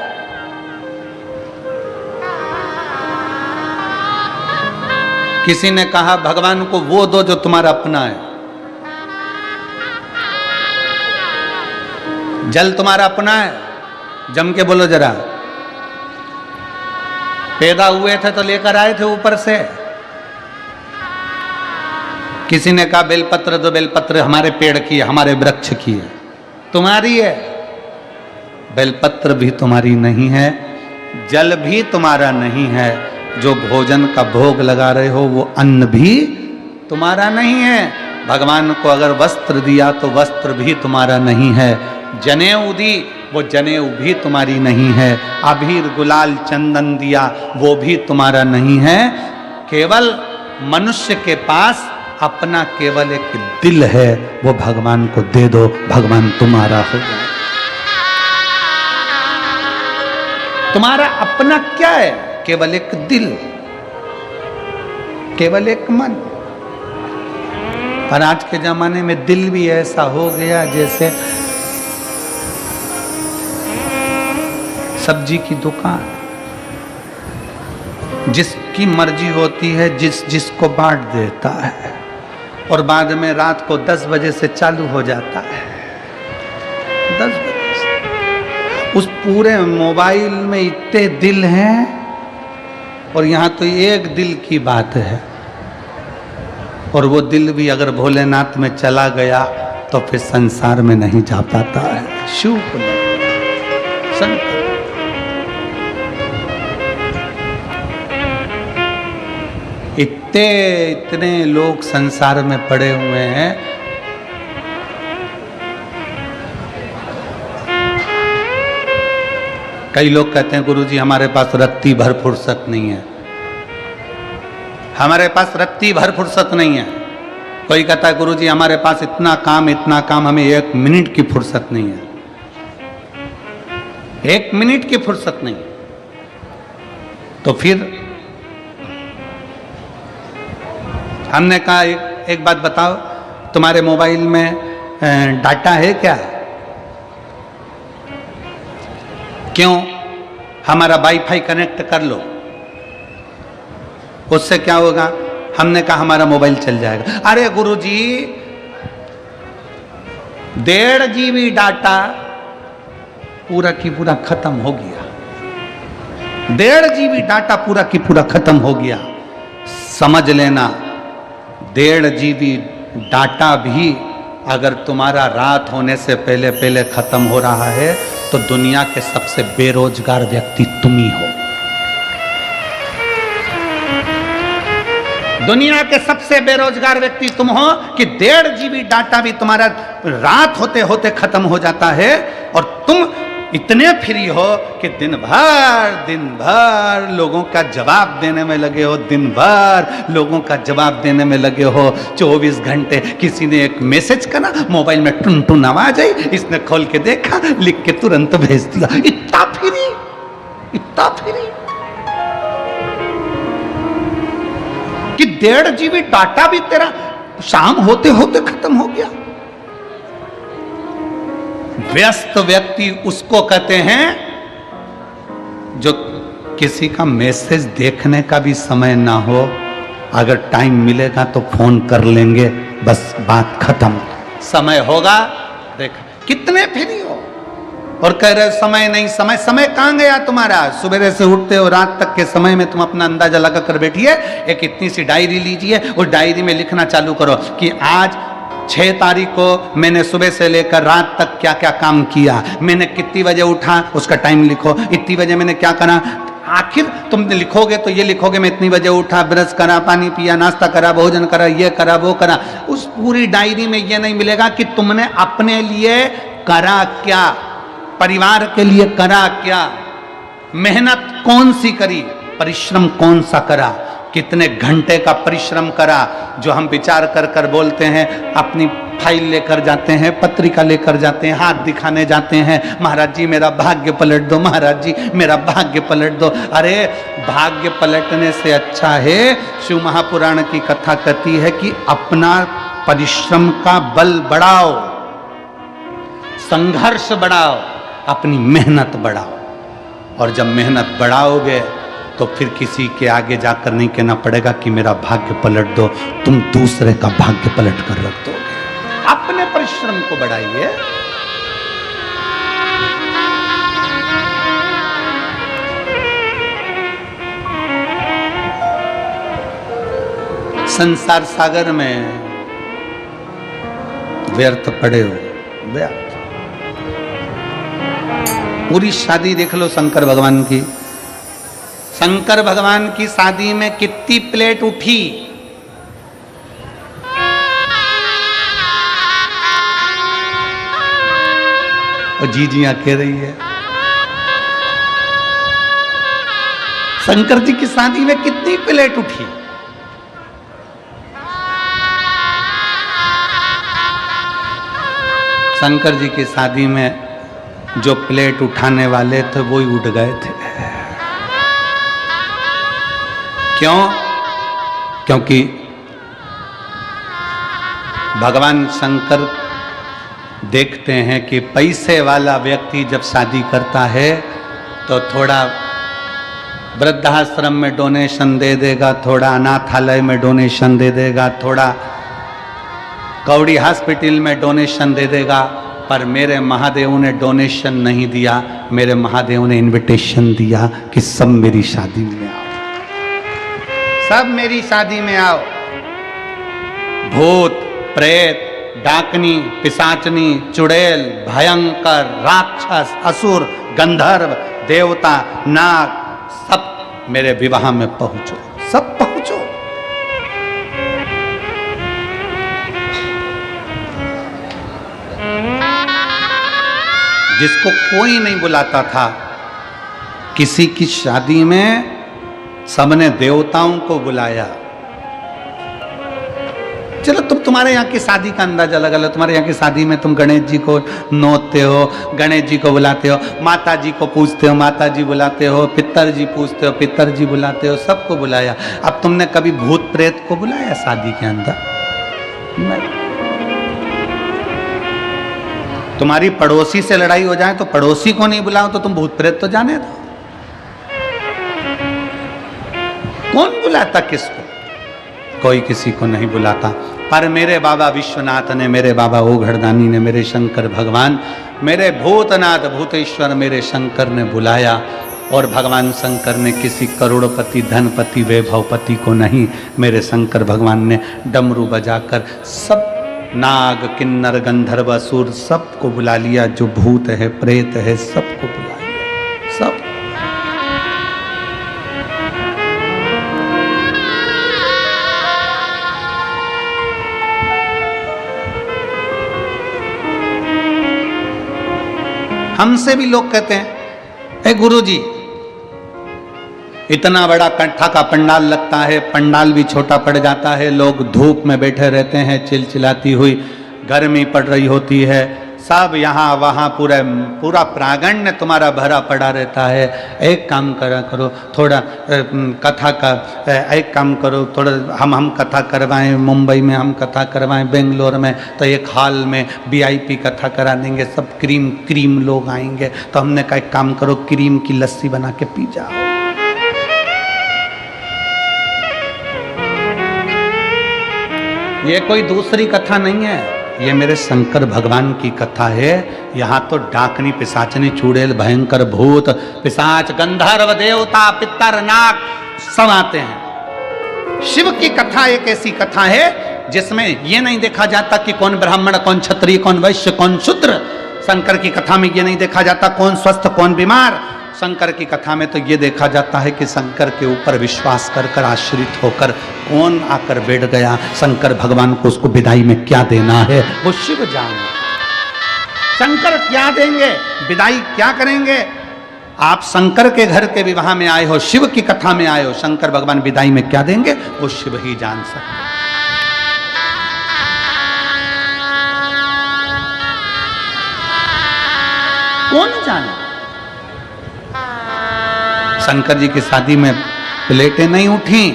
किसी ने कहा भगवान को वो दो जो तुम्हारा अपना है। जल तुम्हारा अपना है? जम के बोलो जरा। पैदा हुए थे तो लेकर आए थे ऊपर से। किसी ने कहा बेलपत्र दो, बेलपत्र हमारे पेड़ की है, हमारे वृक्ष की है। तुम्हारी है? बेलपत्र भी तुम्हारी नहीं है, जल भी तुम्हारा नहीं है, जो भोजन का भोग लगा रहे हो वो अन्न भी तुम्हारा नहीं है। भगवान को अगर वस्त्र दिया तो वस्त्र भी तुम्हारा नहीं है। जनेऊ दी, वो जनेऊ भी तुम्हारी नहीं है। अबीर गुलाल चंदन दिया, वो भी तुम्हारा नहीं है। केवल मनुष्य के पास अपना केवल एक दिल है, वो भगवान को दे दो, भगवान तुम्हारा हो जाए। तुम्हारा अपना क्या है? केवल एक दिल, केवल एक मन। पर आज के जमाने में दिल भी ऐसा हो गया जैसे सब्जी की दुकान, जिसकी मर्जी होती है जिसको बांट देता है, और बाद में रात को 10 बजे से चालू हो जाता है। 10 बजे से उस पूरे मोबाइल में इतने दिल हैं, और यहाँ तो एक दिल की बात है, और वो दिल भी अगर भोलेनाथ में चला गया तो फिर संसार में नहीं जा पाता है। शिव शंकर इतने लोग संसार में पड़े हुए हैं। कई लोग कहते हैं गुरुजी हमारे पास रत्ती भर फुर्सत नहीं है, हमारे पास रत्ती भर फुर्सत नहीं है। कोई कहता है गुरुजी हमारे पास इतना काम, हमें 1 मिनट की फुर्सत नहीं है। 1 मिनट की फुर्सत नहीं। तो फिर हमने कहा एक बात बताओ, तुम्हारे मोबाइल में डाटा है क्या? क्यों? हमारा वाईफाई कनेक्ट कर लो, उससे क्या होगा? हमने कहा हमारा मोबाइल चल जाएगा। अरे गुरुजी 1.5 GB डाटा पूरा की पूरा खत्म हो गया। 1.5 GB डाटा पूरा की पूरा खत्म हो गया। समझ लेना 1.5 GB डाटा भी अगर तुम्हारा रात होने से पहले पहले खत्म हो रहा है तो दुनिया के सबसे बेरोजगार व्यक्ति तुम ही हो। दुनिया के सबसे बेरोजगार व्यक्ति तुम हो कि 1.5 GB डाटा भी तुम्हारा रात होते होते खत्म हो जाता है, और तुम इतने फ्री हो कि दिन भर लोगों का जवाब देने में लगे हो। दिन भर लोगों का जवाब देने में लगे हो। 24 घंटे किसी ने एक मैसेज करा, मोबाइल में टुन टुन आवाज आई, इसने खोल के देखा, लिख के तुरंत भेज दिया। इतना फ्री, इतना फ्री कि 1.5 GB डाटा भी तेरा शाम होते होते खत्म हो गया। व्यस्त व्यक्ति उसको कहते हैं जो किसी का मैसेज देखने का भी समय ना हो, अगर टाइम मिलेगा तो फोन कर लेंगे, बस बात खत्म। समय होगा देख कितने फ्री हो, और कह रहे समय नहीं, समय कहां गया तुम्हारा? सुबह से उठते हो रात तक के समय में तुम अपना अंदाजा लगा कर बैठिए। एक इतनी सी डायरी लीजिए, उस डायरी में लिखना चालू करो कि आज 6 तारीख को मैंने सुबह से लेकर रात तक क्या क्या काम किया, मैंने कितनी बजे उठा उसका टाइम लिखो, इतनी बजे मैंने क्या करा। आखिर तुम लिखोगे तो ये लिखोगे मैं इतनी बजे उठा, ब्रश करा, पानी पिया, नाश्ता करा, भोजन करा, ये करा, वो करा। उस पूरी डायरी में ये नहीं मिलेगा कि तुमने अपने लिए करा क्या, परिवार के लिए करा क्या, मेहनत कौन सी करी, परिश्रम कौन सा करा, कितने घंटे का परिश्रम करा, जो हम विचार कर कर बोलते हैं। अपनी फाइल लेकर जाते हैं, पत्रिका लेकर जाते हैं, हाथ दिखाने जाते हैं, महाराज जी मेरा भाग्य पलट दो, महाराज जी मेरा भाग्य पलट दो। अरे भाग्य पलटने से अच्छा है, शिव महापुराण की कथा कहती है कि अपना परिश्रम का बल बढ़ाओ, संघर्ष बढ़ाओ, अपनी मेहनत बढ़ाओ। और जब मेहनत बढ़ाओगे तो फिर किसी के आगे जाकर नहीं कहना पड़ेगा कि मेरा भाग्य पलट दो, तुम दूसरे का भाग्य पलट कर रख दोगे। अपने परिश्रम को बढ़ाइए। संसार सागर में व्यर्थ पड़े हो, व्यर्थ। पूरी शादी देख लो शंकर भगवान की, शंकर भगवान की शादी में कितनी प्लेट उठी, और जीजियां कह रही है। शंकर जी की शादी में कितनी प्लेट उठी, शंकर जी की शादी में जो प्लेट उठाने वाले थे वो ही उठ गए थे। क्यों? क्योंकि भगवान शंकर देखते हैं कि पैसे वाला व्यक्ति जब शादी करता है तो थोड़ा वृद्धाश्रम में डोनेशन दे देगा, थोड़ा अनाथालय में डोनेशन दे देगा, थोड़ा कौड़ी हॉस्पिटल में डोनेशन दे देगा। पर मेरे महादेव ने डोनेशन नहीं दिया, मेरे महादेव ने इनविटेशन दिया कि सब मेरी शादी में आओ, सब मेरी शादी में आओ। भूत, प्रेत, डाकनी, पिशाचनी, चुड़ैल, भयंकर, राक्षस, असुर, गंधर्व, देवता, नाग, सब मेरे विवाह में पहुंचो, सब पहुंचो। जिसको कोई नहीं बुलाता था, किसी की शादी में सबने देवताओं को बुलाया। चलो तुम्हारे यहाँ की शादी का अंदाजा लगा लो। तुम्हारे यहाँ की शादी में तुम गणेश जी को नोचते हो, गणेश जी को बुलाते हो, माता जी को पूजते हो, माता जी बुलाते हो, पितर जी पूजते हो, पितर जी बुलाते हो, सबको बुलाया। अब तुमने कभी भूत प्रेत को बुलाया शादी के अंदर? नहीं। तुम्हारी पड़ोसी से लड़ाई हो जाए तो पड़ोसी को नहीं बुलाओ तो तुम भूत प्रेत तो जाने दो। कौन बुलाता किसको? कोई किसी को नहीं बुलाता। पर मेरे बाबा विश्वनाथ ने, मेरे बाबा ओघड़दानी ने, मेरे शंकर भगवान, मेरे भूतनाथ भूतेश्वर मेरे शंकर ने बुलाया। और भगवान शंकर ने किसी करोड़पति, धनपति, वैभवपति को नहीं, मेरे शंकर भगवान ने डमरू बजाकर सब नाग, किन्नर, गंधर्व, असुर सबको बुला लिया। जो भूत है, प्रेत है, सबको बुला लिया, सब। हमसे भी लोग कहते हैं, ए गुरुजी, इतना बड़ा कंठा का पंडाल लगता है, पंडाल भी छोटा पड़ जाता है, लोग धूप में बैठे रहते हैं, चिलचिलाती हुई गर्मी पड़ रही होती है, सब यहाँ वहाँ पूरा प्रांगण तुम्हारा भरा पड़ा रहता है। एक काम करा करो, थोड़ा कथा का एक काम करो, थोड़ा हम कथा करवाएं, मुंबई में हम कथा करवाएं, बेंगलोर में तो एक हॉल में VIP कथा करा देंगे, सब क्रीम लोग आएंगे। तो हमने कहा एक काम करो, क्रीम की लस्सी बना के पी जाओ। ये कोई दूसरी कथा नहीं है, ये मेरे शंकर भगवान की कथा है। यहाँ तो डाकनी, पिशाचनी, चुड़ैल, भयंकर, भूत, पिशाच, गंधर्व, देवता, पितर, नाग सब आते हैं। शिव की कथा एक ऐसी कथा है जिसमें ये नहीं देखा जाता कि कौन ब्राह्मण, कौन क्षत्रिय, कौन वैश्य, कौन शूद्र। शंकर की कथा में ये नहीं देखा जाता कौन स्वस्थ, कौन बीमार। शंकर की कथा में तो ये देखा जाता है कि शंकर के ऊपर विश्वास कर कर, आश्रित होकर कौन आकर बैठ गया। शंकर भगवान को उसको विदाई में क्या देना है वो शिव जाने। शंकर क्या देंगे, विदाई क्या करेंगे, आप शंकर के घर के विवाह में आए हो, शिव की कथा में आए हो, शंकर भगवान विदाई में क्या देंगे वो शिव ही जान सकते। कौन जाने? शंकर जी की शादी में प्लेटें नहीं उठी,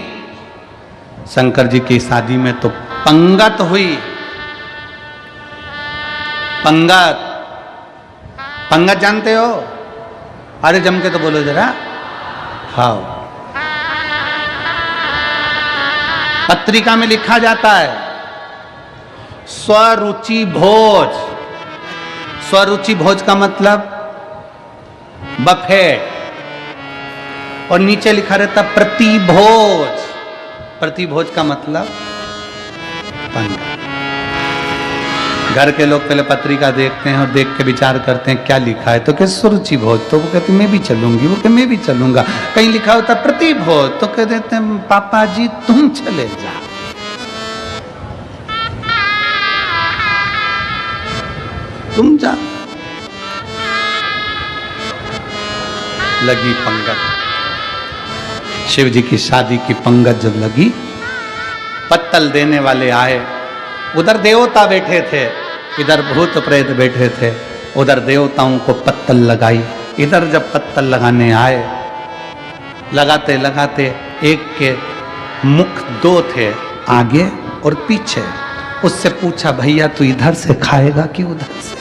शंकर जी की शादी में तो पंगत हुई। पंगत, पंगत जानते हो? अरे जम के तो बोलो जरा। हाँ, पत्रिका में लिखा जाता है स्वरुचि भोज। स्वरुचि भोज का मतलब बफेट, और नीचे लिखा रहता प्रतिभोज। प्रतिभोज का मतलब पंगत। घर के लोग पहले पत्रिका देखते हैं और देख के विचार करते हैं क्या लिखा है, तो क्या सुरुचि भोज, तो वो कहते मैं भी चलूंगी, वो कहते मैं भी चलूंगा। कहीं लिखा होता प्रतिभोज, तो कह देते हैं पापा जी तुम चले जाओ। तुम जा। लगी पंगत, शिव जी की शादी की पंगत जब लगी, पत्तल देने वाले आए। उधर देवता बैठे थे, इधर भूत प्रेत बैठे थे। उधर देवताओं को पत्तल लगाई, इधर जब पत्तल लगाने आए, लगाते लगाते एक के मुख दो थे, आगे और पीछे। उससे पूछा भैया तू इधर से खाएगा कि उधर से?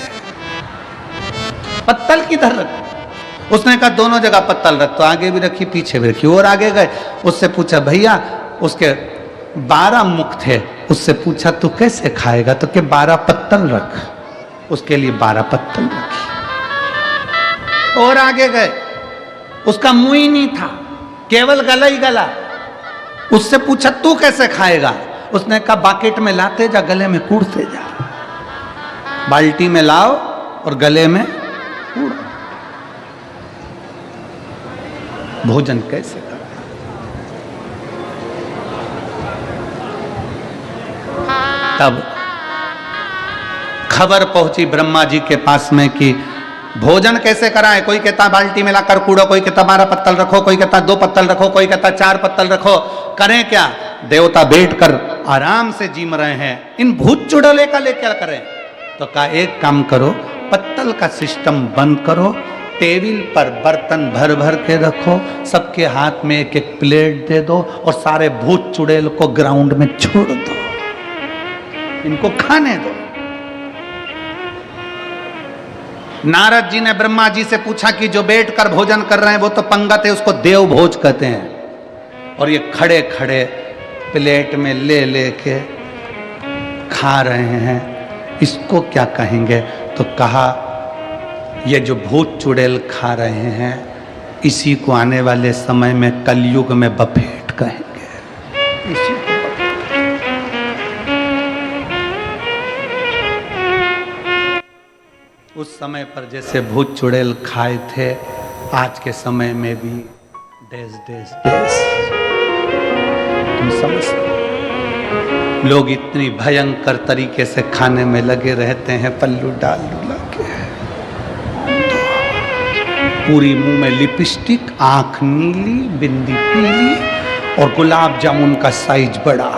पत्तल किधर रख? उसने कहा दोनों जगह पत्तल रख। तो आगे भी रखी पीछे भी रखी। और आगे गए, उससे पूछा भैया, उसके 12 मुख थे, उससे पूछा तू कैसे खाएगा? तो के 12 पत्तल रख। उसके लिए 12 पत्तल रखी। और आगे गए, उसका मुंह ही नहीं था, केवल गला ही गला। उससे पूछा तू कैसे खाएगा? उसने कहा बाकेट में लाते जा, गले में कूड़ते जा। बाल्टी में लाओ और गले में कूड़ो। भोजन कैसे कर? तब खबर पहुंची ब्रह्मा जी के पास में कि भोजन कैसे कराएं। कोई कहता बाल्टी में लाकर कूड़ो, कोई कहता 12 पत्तल रखो, कोई कहता 2 पत्तल रखो, कोई कहता 4 पत्तल रखो। करें क्या? देवता बैठकर आराम से जीम रहे हैं, इन भूत चुड़ैले का लेकर करें? तो कहा एक काम करो, पत्तल का सिस्टम बंद करो, टेबल पर बर्तन भर भर के रखो, सबके हाथ में एक एक प्लेट दे दो और सारे भूत चुड़ैल को ग्राउंड में छोड़ दो, इनको खाने दो। नारद जी ने ब्रह्मा जी से पूछा कि जो बैठकर भोजन कर रहे हैं वो तो पंगत है, उसको देव भोज कहते हैं, और ये खड़े खड़े प्लेट में ले लेके खा रहे हैं, इसको क्या कहेंगे? तो कहा ये जो भूत चुड़ैल खा रहे हैं, इसी को आने वाले समय में कलयुग में बफेट कहेंगे। इसी को उस समय पर जैसे भूत चुड़ैल खाए थे, आज के समय में भी देश देश देश, तुम समझ सकते? लोग इतनी भयंकर तरीके से खाने में लगे रहते हैं, पल्लू डाल डुला के, पूरी मुंह में लिपस्टिक, आंख नीली, बिंदी पीली, और गुलाब जामुन का साइज बड़ा।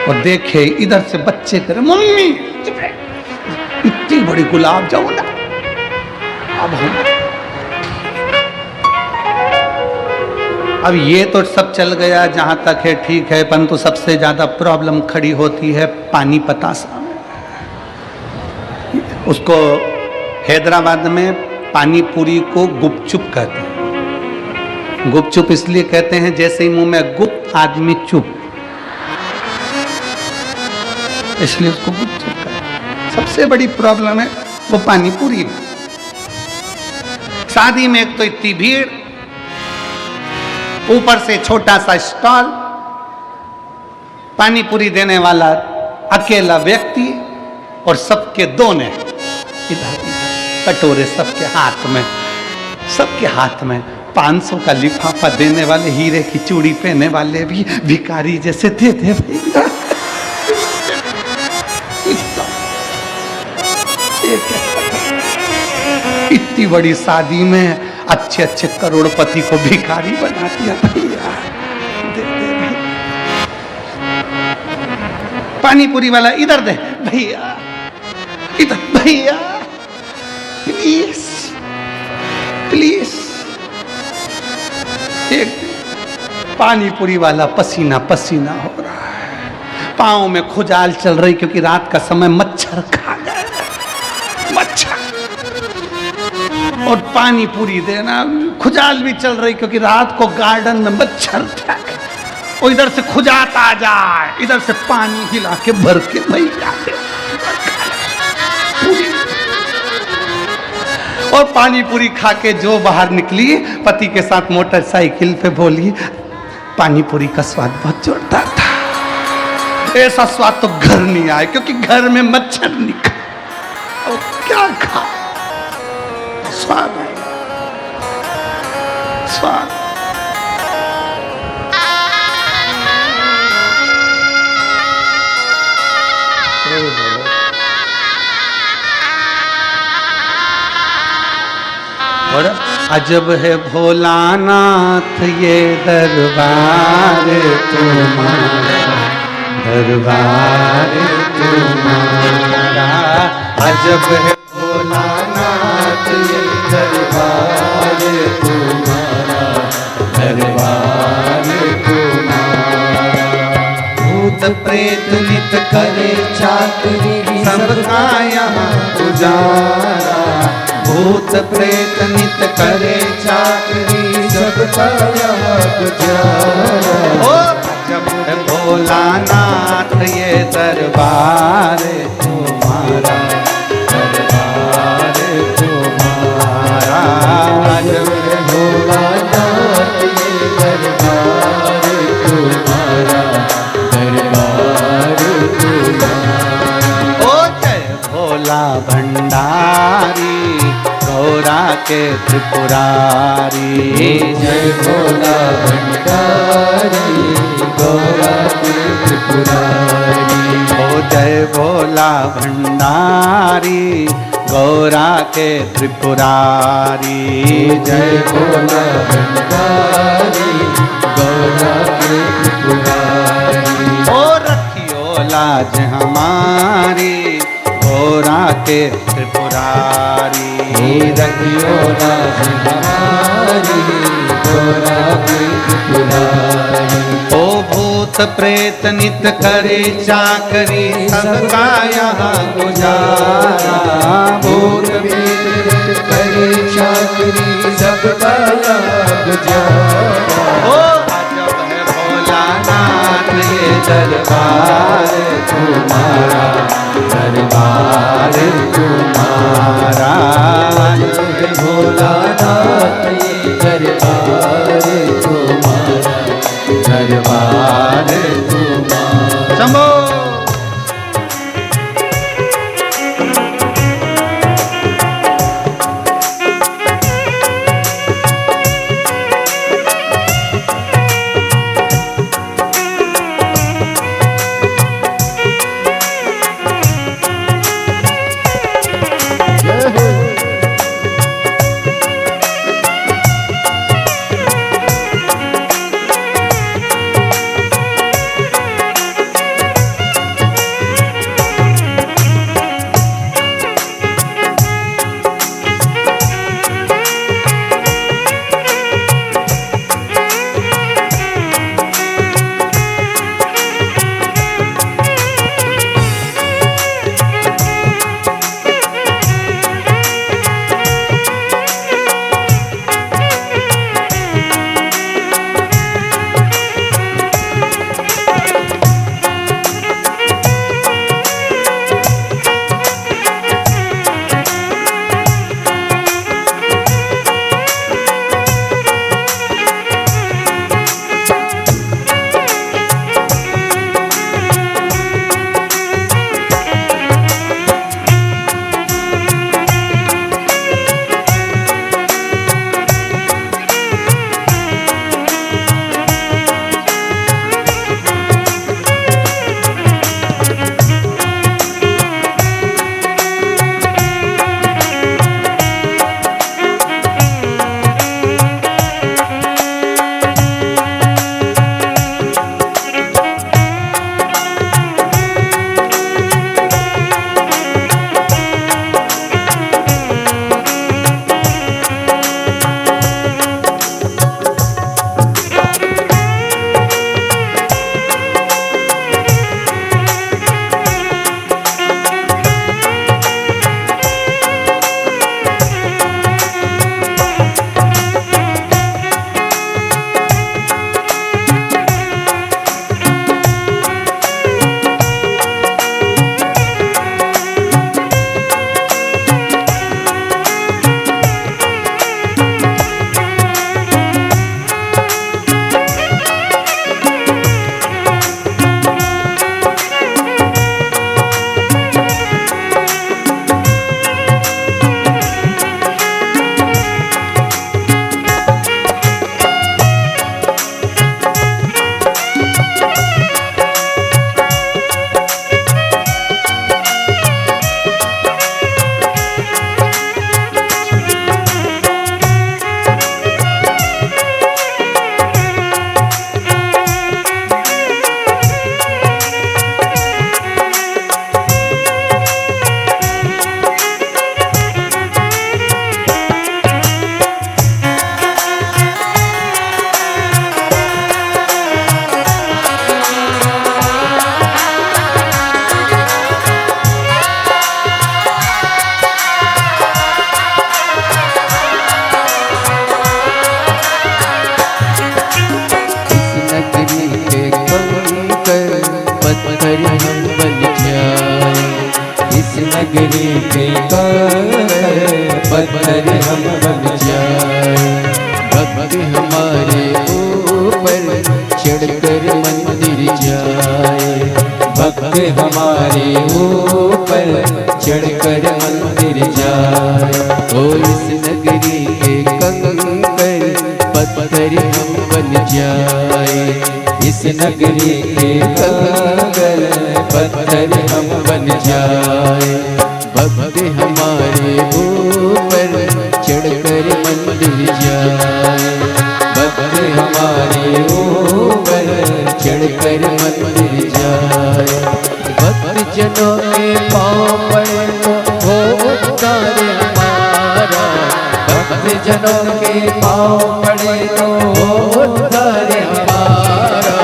और देखे इधर से बच्चे करे मम्मी इतनी बड़ी गुलाब जामुन। अब ये तो सब चल गया, जहां तक है ठीक है, परंतु सबसे ज्यादा प्रॉब्लम खड़ी होती है पानी पतासा में। उसको हैदराबाद में पानी पूरी को गुपचुप कहते हैं। गुपचुप इसलिए कहते हैं जैसे ही मुंह में गुप्त आदमी चुप, इसलिए उसको गुपचुप कहते हैं। सबसे बड़ी प्रॉब्लम है वो पानी पूरी में। शादी में एक तो इतनी भीड़, ऊपर से छोटा सा स्टॉल, पानी पूरी देने वाला अकेला व्यक्ति, और सबके दोने इधर कटोरे सबके हाथ में 500 का लिफाफा देने वाले, हीरे की चूड़ी पहने वाले भी भिखारी जैसे दे दे भैया। इतना इतनी बड़ी शादी में अच्छे अच्छे करोड़पति को भिखारी बना दिया भैया। दे दे भाई। पानी पूरी वाला इधर दे भैया, इधर भैया, प्लीज प्लीज। एक पानी पूरी वाला पसीना पसीना हो रहा है, पाँव में खुजाल चल रही क्योंकि रात का समय मच्छर खा गए, मच्छर। और पानी पूरी देना, खुजाल भी चल रही क्योंकि रात को गार्डन में मच्छर था। और इधर से खुजात आ जाए, इधर से पानी हिला के भर के भैया पूरी। और पानी पूरी खा के जो बाहर निकली, पति के साथ मोटरसाइकिल पे बोली, पानी पूरी का स्वाद बहुत जोरदार था, ऐसा स्वाद तो घर नहीं आया क्योंकि घर में मच्छर नहीं खा। और क्या खा, स्वाद है, स्वाद। और अजब है भोलानाथ ये दरबार तुम्हारा, दरबार तुम्हारा। अजब है भोलानाथ ये दरबार तुम्हारा, दरबार तुम्हारा। भूत प्रेत नित करे चाकरी, सबका यहाँ गुजारा। भूत प्रेत नित करे चाकरी, सबका यहाँ गुजारा। ओ जब है भोलानाथ ये दरबार तुम्हारा, दरबार तुम्हारा। जब है भोलानाथ ये दरबार तुम्हारा, दरबार तुम्हारा। ओ जय भोला भंडारी, गौरा के त्रिपुरारी। जय भोला भंडारी, गौरा के त्रिपुरारी। ओ जय भोला भंडारी, गौरा के त्रिपुरारी। जय भोला भंडारी, गौरा के त्रिपुरारी। ओ रखियो लाज हमारी, गौरा के त्रिपुरारी। रखियो लाज हमारी, गौरा के त्रिपुरारी। ओ भूत प्रेत नित करे चाकरी, सबका यहाँ गुजारा। भूत प्रेत करे चाकरी, सबका यहाँ गुजारा। ओ अजब है भोलानाथ ये दरबार तुम्हारा, दरबार तुम्हारा। भोलानाथ ये दरबार तुम्हारा, दरबार तुम्हारा। शंभो।
नगरी के कंकर पत्थर हम बन जाए। भक्त हमारे ऊपर चढ़कर मंदिर जाए। भक्त हमारे ऊपर चढ़कर मंदिर जाए। ओ इस नगरी के कंकर पत्थर हम बन जाए। इस नगरी के कंकर पत्थर हम बन जाए। भक्त हमारे ऊपर चढ़कर मंदिर जाए। भक्त हमारे ऊपर चढ़कर मंदिर जाए। भक्त जनों के पाँव पड़े तो हो उद्धार हमारा। भक्त जनों के पाँव पड़े तो हो उद्धार हमारा।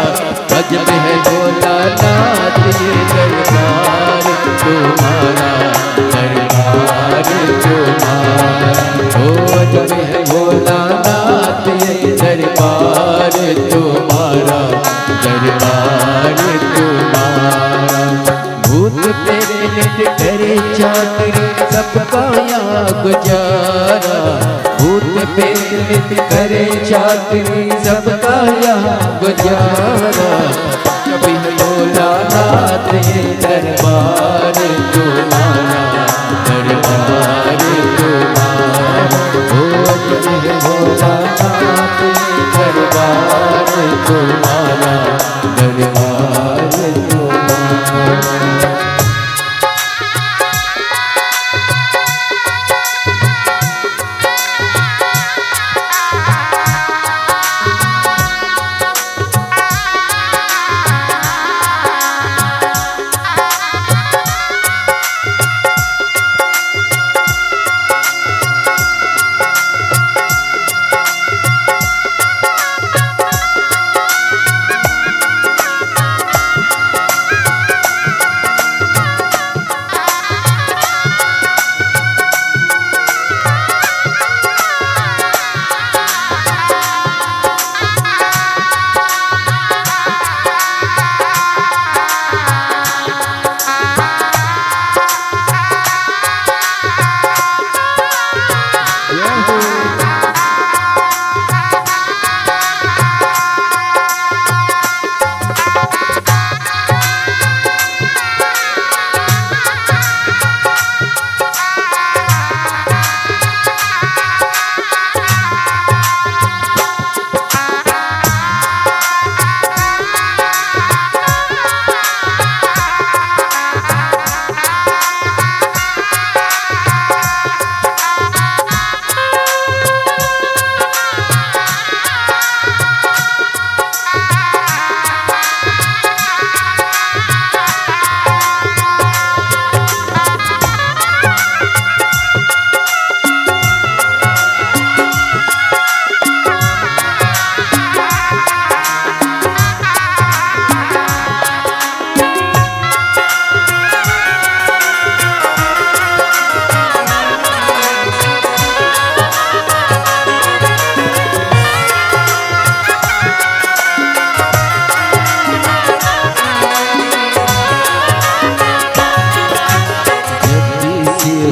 अजब है भोलानाथ ये दरबार तुम्हारा, दरबार तुम्हारा। ओ अजब है भोलानाथ ये दरबार तुम्हारा, दरबार तुम्हारा। भूत प्रेत नित करे चाकरी सबका यहाँ गुजारा। भूत प्रेत नित करे चाकरी सबका यहाँ गुजारा। कभी भोलानाथ ये दरबार तुम्हारा, दरबार तुम्हारा। ओ अजब है भोलानाथ ये दरबार तुम्हारा, दरबार तुम्हारा।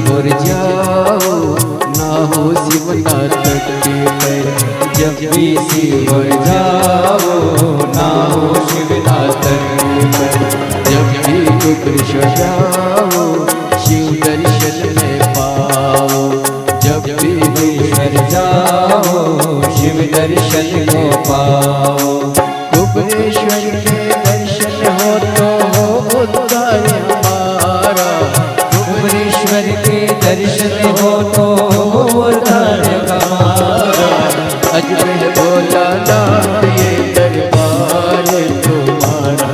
होर जाओ ना हो शिवनाथ के पर। जब भी सिर होर जाओ ना हो शिवनाथ के पर। जब भी कुकृष जाओ शिव दर्शन में पाओ। जब भी विश्वर जाओ शिव दर्शन को पाओ। कुबरेश्वर के दर्शन हो तो हो उद्धार हमारा। कुबरेश्वर के दर्शन हो तो हो उद्धार हमारा। अजब है भोलानाथ ये दरबार तुम्हारा,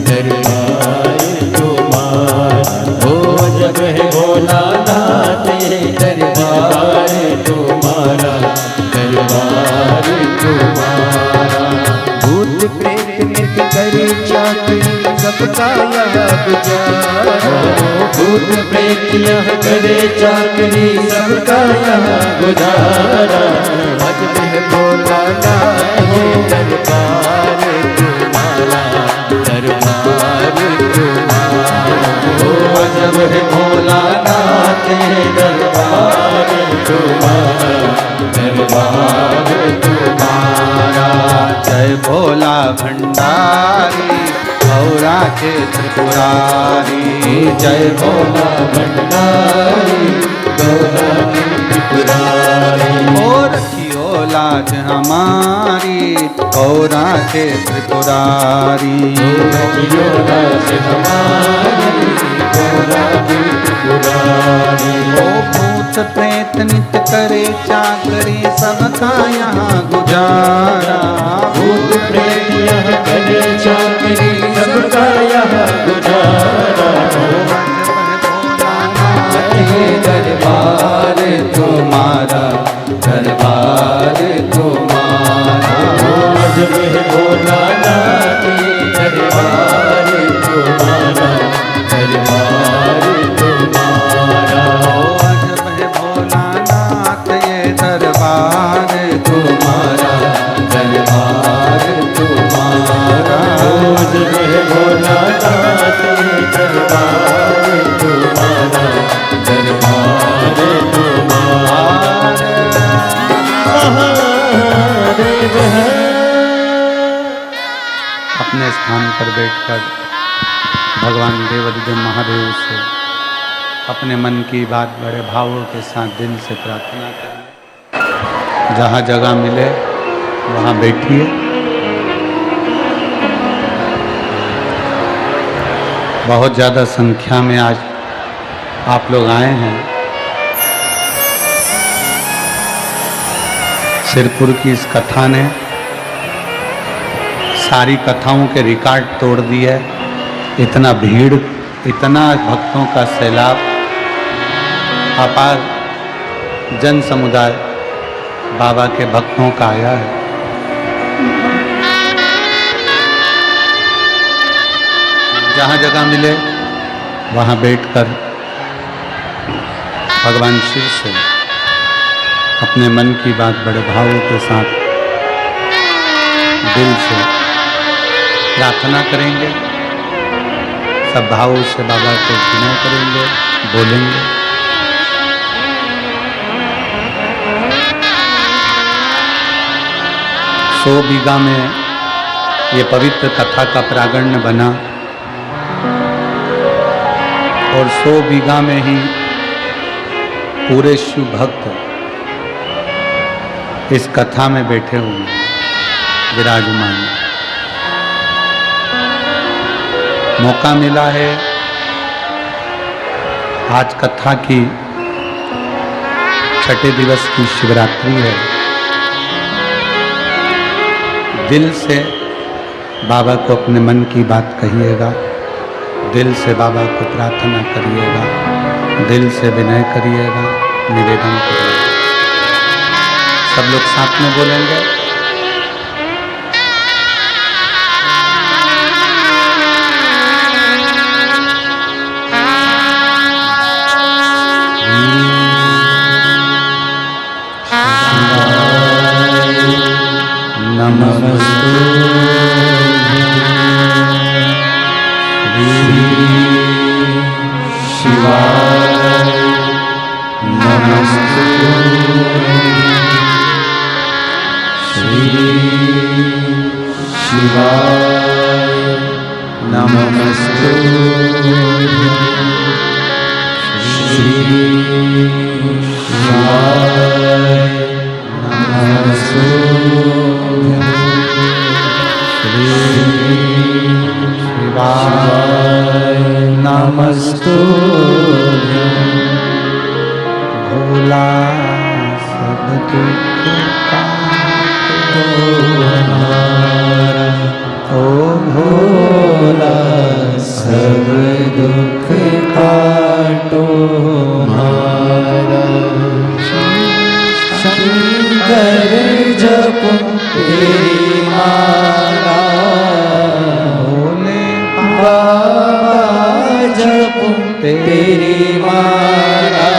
दरबार तुम्हारा। ओ अजब है भोलानाथ ये दरबार तुम्हारा, दरबार तुम्हारा। भूत प्रेत नित करे चाकरी सबका यहाँ गुजारा। भूत प्रेत यहाँ करे चाकरी सबका यहाँ गुजारा। अजब है भोलानाथ ये दरबार तुम्हारा, दरबार तुम्हारा। ओ अजब है भोलानाथ
के त्रिपुरारी।
जय भोला भंडारी गौरा की त्रिपुरारी।
ओ रखियो लाज हमारी गौरा के त्रिपुरारी।
रखियो लाज हमारी गौरा की त्रिपुरारी।
ओ भूत प्रेत नित करे चाकरी सबका यहाँ गुजारा।
भूत प्रेत यह करे चाकरी सबका यहाँ गुजारा। ये दरबार तुम्हारा दरबार तुम्हारा। आज में भोलानाथ ये दरबार तुम्हारा दरबार तुम्हारा।
आज में भोलानाथ ये दरबार
तुम्हारा दरबार तुम्हारा। आज में भोलानाथ ये दरबार तुम्हारा दरबार तुम्हारा।
अपने स्थान पर बैठकर भगवान देवाधिदेव महादेव से अपने मन की बात बड़े भावों के साथ दिल से प्रार्थना करें। जहाँ जगह मिले वहाँ बैठिए। बहुत ज़्यादा संख्या में आज आप लोग आए हैं। सिरपुर की इस कथा ने सारी कथाओं के रिकॉर्ड तोड़ दिए। इतना भीड़, इतना भक्तों का सैलाब, अपार जन समुदाय बाबा के भक्तों का आया है। जहाँ जगह मिले वहाँ बैठकर भगवान शिव से अपने मन की बात बड़े भावों के साथ दिल से प्रार्थना करेंगे। सब भावों से बाबा को विनय करेंगे, बोलेंगे। 100 बीघा में ये पवित्र कथा का प्रांगण बना और 100 बीघा में ही पूरे शिव भक्त इस कथा में बैठे हुए विराजमान। मौका मिला है, आज कथा की 6ठे दिवस की शिवरात्रि है। दिल से बाबा को अपने मन की बात कहिएगा, दिल से बाबा को प्रार्थना करिएगा, दिल से विनय करिएगा, निवेदन करिएगा। सब लोग साथ में बोलेंगे। नमस्तु
शिवाय नमस्तु श्री शिवाय नमस्तु श्री शिवाय नमस्तु
शिवाय नमस्तु। भोला सब दुख काटो हमारा,
ओ भोला सब दुख काटो हमारा। शंकर जप तेरी माला,
भोले
बाबा जप तेरी माला।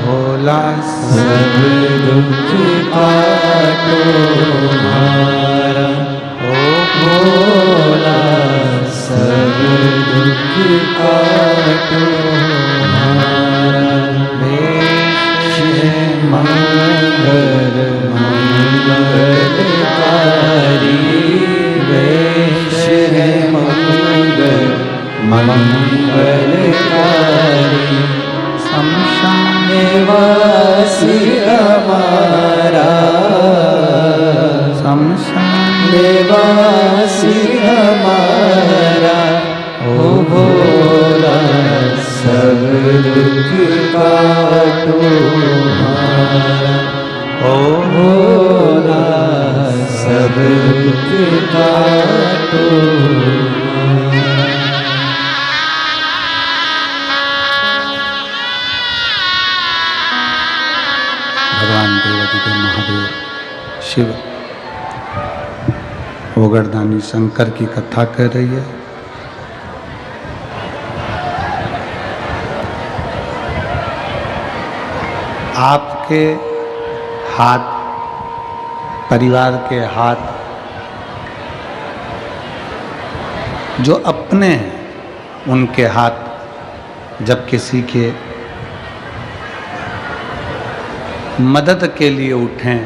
भोला
सब दुख काटो हमारा, ओ भोला सब दुख काटो हमारा। वेश है मंगल मंगलकारी, वेश है मंगल मंगलकारी
शमशान
निवासी हमारा,
शमशान
निवासी हमारा, ओ भोला सब दुख काटो हमारा,
ओ
भोला सब दुख काटो हमारा।
भगवान देवाधिदेव महादेव शिव ओगरदानी शंकर की कथा कर रही है। आपके हाथ, परिवार के हाथ जो अपने हैं, उनके हाथ जब किसी के मदद के लिए उठें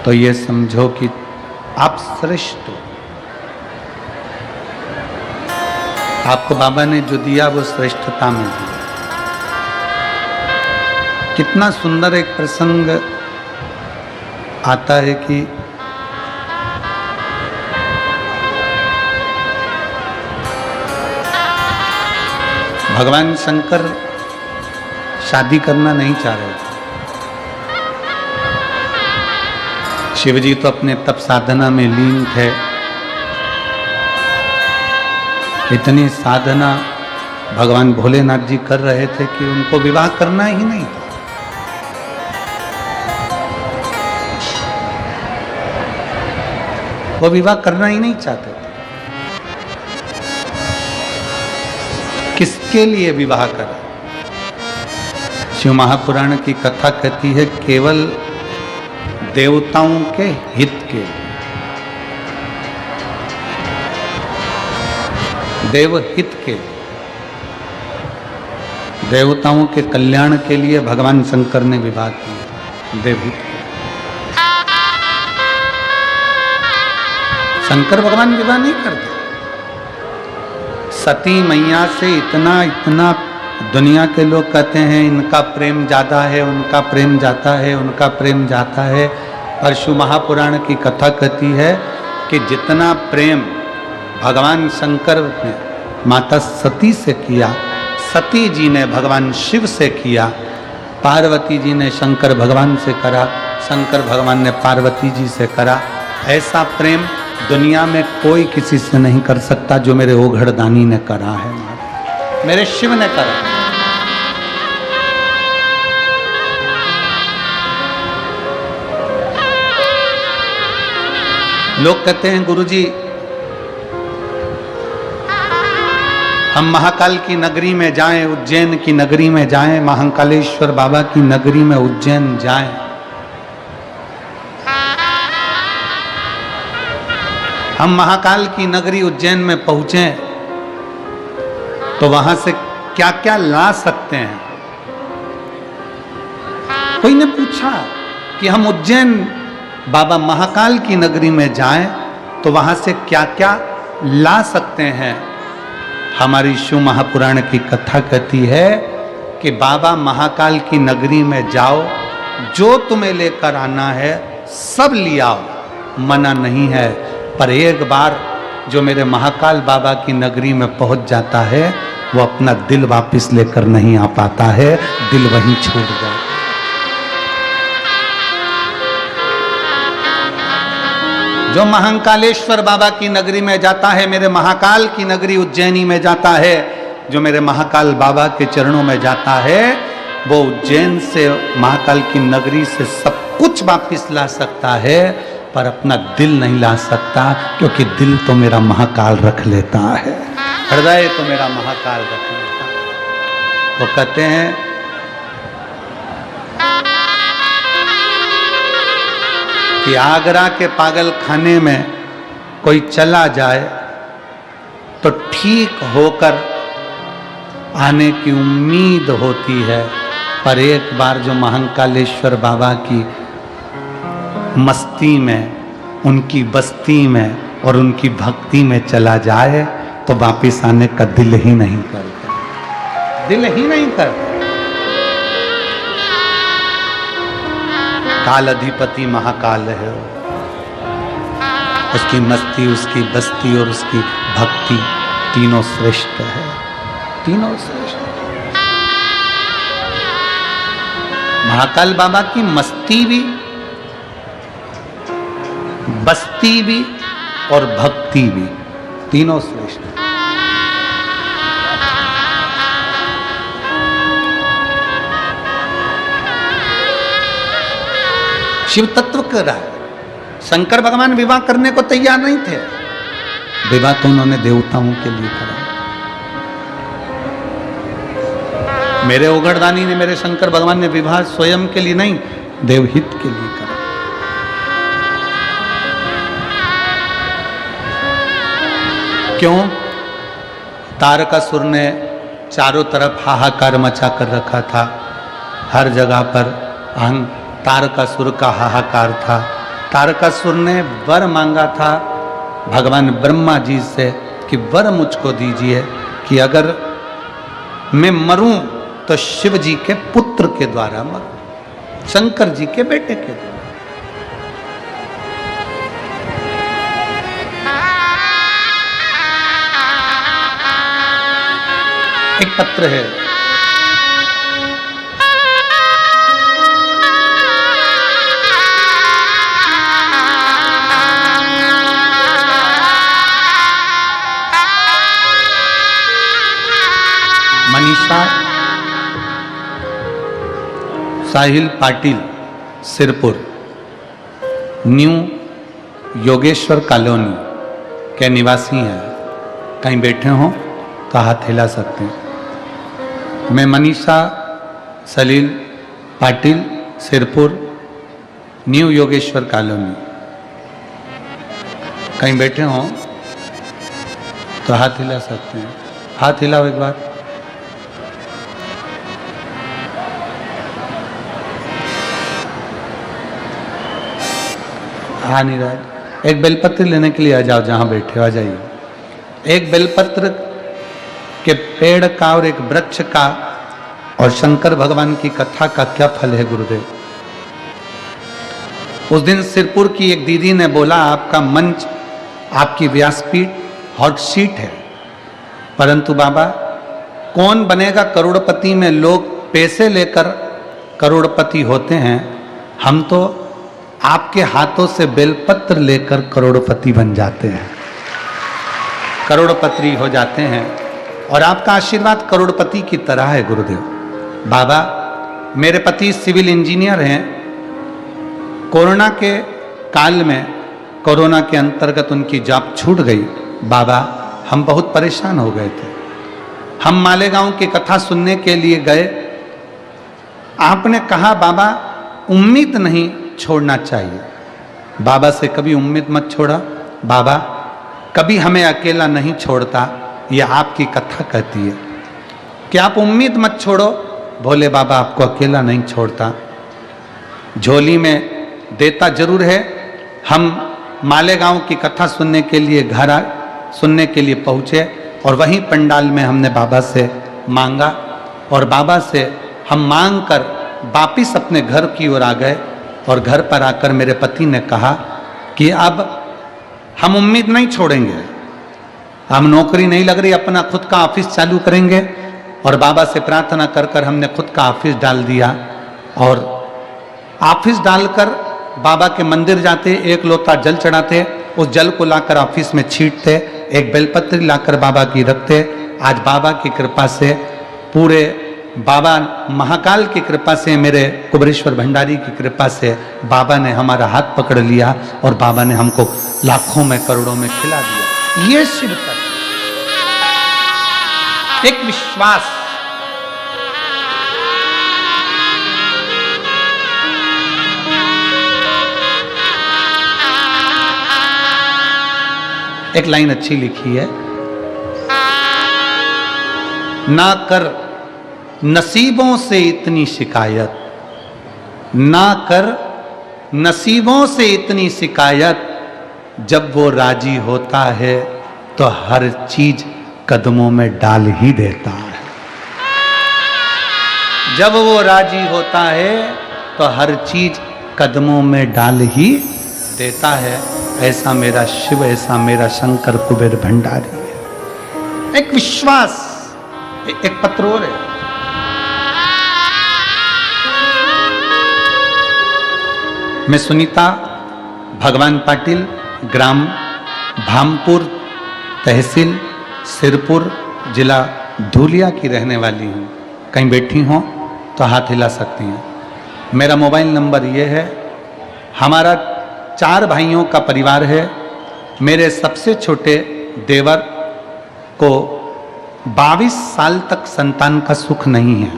तो ये समझो कि आप श्रेष्ठ हो। आपको बाबा ने जो दिया वो श्रेष्ठता में दिया। कितना सुंदर एक प्रसंग आता है कि भगवान शंकर शादी करना नहीं चाह रहे थे। शिवजी तो अपने तप साधना में लीन थे। इतनी साधना भगवान भोलेनाथ जी कर रहे थे कि उनको विवाह करना ही नहीं था। वो विवाह करना ही नहीं चाहते थे। किसके लिए विवाह करा? शिव महापुराण की कथा कहती है केवल देवताओं के हित के, देवहित के, देवताओं के कल्याण के लिए भगवान शंकर ने विवाह किया। देवहित के शंकर भगवान विवाह नहीं करते। सती मैया से इतना दुनिया के लोग कहते हैं इनका प्रेम ज्यादा है, उनका प्रेम जाता है, उनका प्रेम जाता है। पर शिव महापुराण की कथा कहती है कि जितना प्रेम भगवान शंकर ने माता सती से किया, सती जी ने भगवान शिव से किया, पार्वती जी ने शंकर भगवान से करा, शंकर भगवान ने पार्वती जी से करा, ऐसा प्रेम दुनिया में कोई किसी से नहीं कर सकता जो मेरे ओघड़दानी ने करा है, मेरे शिव ने करा। लोग कहते हैं गुरुजी हम महाकाल की नगरी में जाएं, उज्जैन की नगरी में जाएं, महाकालेश्वर बाबा की नगरी में उज्जैन जाएं। हम महाकाल की नगरी उज्जैन में पहुंचे तो वहां से क्या क्या ला सकते हैं? कोई ने पूछा कि हम उज्जैन बाबा महाकाल की नगरी में जाएं तो वहां से क्या क्या ला सकते हैं? हमारी शिव महापुराण की कथा कहती है कि बाबा महाकाल की नगरी में जाओ, जो तुम्हें लेकर आना है सब लियाओ, मना नहीं है। पर एक बार जो मेरे महाकाल बाबा की नगरी में पहुंच जाता है वो अपना दिल वापस लेकर नहीं आ पाता है, दिल वहीं छूट जाता। जो महाकालेश्वर बाबा की नगरी में जाता है, मेरे महाकाल की नगरी उज्जैनी में जाता है, जो मेरे महाकाल बाबा के चरणों में जाता है, वो उज्जैन से महाकाल की नगरी से सब कुछ वापस ला सकता है, पर अपना दिल नहीं ला सकता, क्योंकि दिल तो मेरा महाकाल रख लेता है, हृदय तो मेरा महाकाल रख लेता है। वो कहते हैं कि आगरा के पागल खाने में कोई चला जाए तो ठीक होकर आने की उम्मीद होती है, पर एक बार जो महाकालेश्वर बाबा की मस्ती में, उनकी बस्ती में और उनकी भक्ति में चला जाए तो वापिस आने का दिल ही नहीं करता, दिल ही नहीं करता। काल अधिपति महाकाल है, उसकी मस्ती, उसकी बस्ती और उसकी भक्ति तीनों श्रेष्ठ है, तीनों श्रेष्ठ। महाकाल बाबा की मस्ती भी, बस्ती भी और भक्ति भी तीनों श्रेष्ठ। शिव तत्व कर रहा है। शंकर भगवान विवाह करने को तैयार नहीं थे, विवाह तो उन्होंने देवताओं के लिए करा। मेरे ओघड़दानी ने, मेरे शंकर भगवान ने विवाह स्वयं के लिए नहीं, देवहित के लिए करा। क्यों? तारकासुर ने चारों तरफ हाहाकार मचा कर रखा था, हर जगह पर तारकासुर का हाहाकार था। तारकासुर ने वर मांगा था भगवान ब्रह्मा जी से कि वर मुझको दीजिए कि अगर मैं मरूं तो शिव जी के पुत्र के द्वारा मरूं, शंकर जी के बेटे के द्वारा। एक पत्र है, मनीषा साहिल पाटिल सिरपुर, न्यू योगेश्वर कॉलोनी के निवासी हैं। कहीं बैठे हों तो हाथ हिला सकते हैं। मैं मनीषा सलील पाटिल सिरपुर, न्यू योगेश्वर कॉलोनी। कहीं बैठे हों तो हाथ हिला सकते हैं। हाथ हिलाओ एक बार। हाँ नहीं रहा। एक बेलपत्र लेने के लिए आ जाओ, जहां बैठे हो आ जाइए। एक बेलपत्र के पेड़ का और एक वृक्ष का और शंकर भगवान की कथा का क्या फल है गुरुदेव? उस दिन सिरपुर की एक दीदी ने बोला, आपका मंच, आपकी व्यासपीठ हॉट सीट है, परंतु बाबा कौन बनेगा करोड़पति में? लोग पैसे लेकर करोड़पति होते हैं, हम तो आपके हाथों से बेलपत्र लेकर करोड़पति बन जाते हैं, करोड़पति हो जाते हैं। और आपका आशीर्वाद करोड़पति की तरह है गुरुदेव। बाबा, मेरे पति सिविल इंजीनियर हैं। कोरोना के काल में, कोरोना के अंतर्गत उनकी जॉब छूट गई। बाबा, हम बहुत परेशान हो गए थे। हम मालेगांव की कथा सुनने के लिए गए। आपने कहा, बाबा उम्मीद नहीं छोड़ना चाहिए। बाबा से कभी उम्मीद मत छोड़ा। बाबा कभी हमें अकेला नहीं छोड़ता, यह आपकी कथा कहती है कि आप उम्मीद मत छोड़ो। भोले बाबा आपको अकेला नहीं छोड़ता, झोली में देता जरूर है। हम मालेगांव की कथा सुनने के लिए सुनने के लिए पहुँचे और वहीं पंडाल में हमने बाबा से मांगा और बाबा से हम मांग कर वापिस अपने घर की ओर आ गए। और घर पर आकर मेरे पति ने कहा कि अब हम उम्मीद नहीं छोड़ेंगे, हम नौकरी नहीं लग रही, अपना खुद का ऑफिस चालू करेंगे। और बाबा से प्रार्थना कर कर हमने खुद का ऑफिस डाल दिया। और ऑफिस डालकर बाबा के मंदिर जाते, एक लोटा जल चढ़ाते, उस जल को लाकर ऑफिस में छींटते, एक बेलपत्री लाकर बाबा की रखते। आज बाबा की कृपा से, पूरे बाबा महाकाल की कृपा से, मेरे कुबरेश्वर भंडारी की कृपा से बाबा ने हमारा हाथ पकड़ लिया और बाबा ने हमको लाखों में करोड़ों में खिला दिया। ये शिव तत्व, एक विश्वास। एक लाइन अच्छी लिखी है, ना कर नसीबों से इतनी शिकायत, ना कर नसीबों से इतनी शिकायत, जब वो राजी होता है तो हर चीज कदमों में डाल ही देता है। जब वो राजी होता है तो हर चीज कदमों में डाल ही देता है। ऐसा मेरा शिव, ऐसा मेरा शंकर कुबेर भंडारी है। एक विश्वास, एक पत्र और है। मैं सुनीता भगवान पाटिल, ग्राम भामपुर, तहसील सिरपुर, जिला धूलिया की रहने वाली हूँ। कहीं बैठी हो तो हाथ हिला सकती हैं। मेरा मोबाइल नंबर ये है। हमारा 4 भाइयों का परिवार है। मेरे सबसे छोटे देवर को 22 साल तक संतान का सुख नहीं है।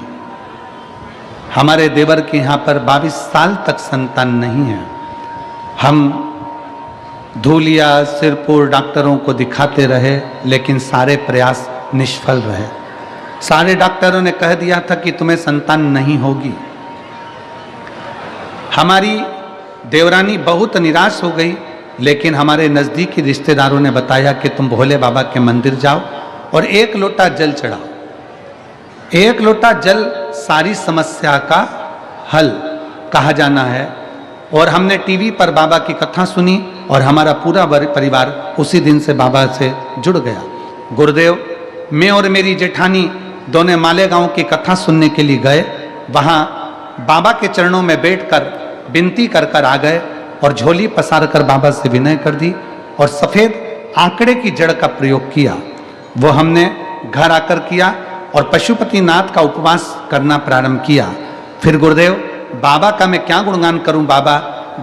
हमारे देवर के यहाँ पर 22 साल तक संतान नहीं है। हम धूलिया सिरपुर डॉक्टरों को दिखाते रहे, लेकिन सारे प्रयास निष्फल रहे। सारे डॉक्टरों ने कह दिया था कि तुम्हें संतान नहीं होगी। हमारी देवरानी बहुत निराश हो गई, लेकिन हमारे नज़दीकी रिश्तेदारों ने बताया कि तुम भोले बाबा के मंदिर जाओ और 1 लोटा जल चढ़ाओ। 1 लोटा जल सारी समस्या का हल कहा जाना है। और हमने टीवी पर बाबा की कथा सुनी और हमारा पूरा परिवार उसी दिन से बाबा से जुड़ गया। गुरुदेव, मैं और मेरी जेठानी दोनों मालेगांव की कथा सुनने के लिए गए। वहाँ बाबा के चरणों में बैठकर विनती कर कर आ गए और झोली पसार कर बाबा से विनय कर दी और सफ़ेद आंकड़े की जड़ का प्रयोग किया। वो हमने घर आकर किया और पशुपतिनाथ का उपवास करना प्रारंभ किया। फिर गुरुदेव, बाबा का मैं क्या गुणगान करूं बाबा,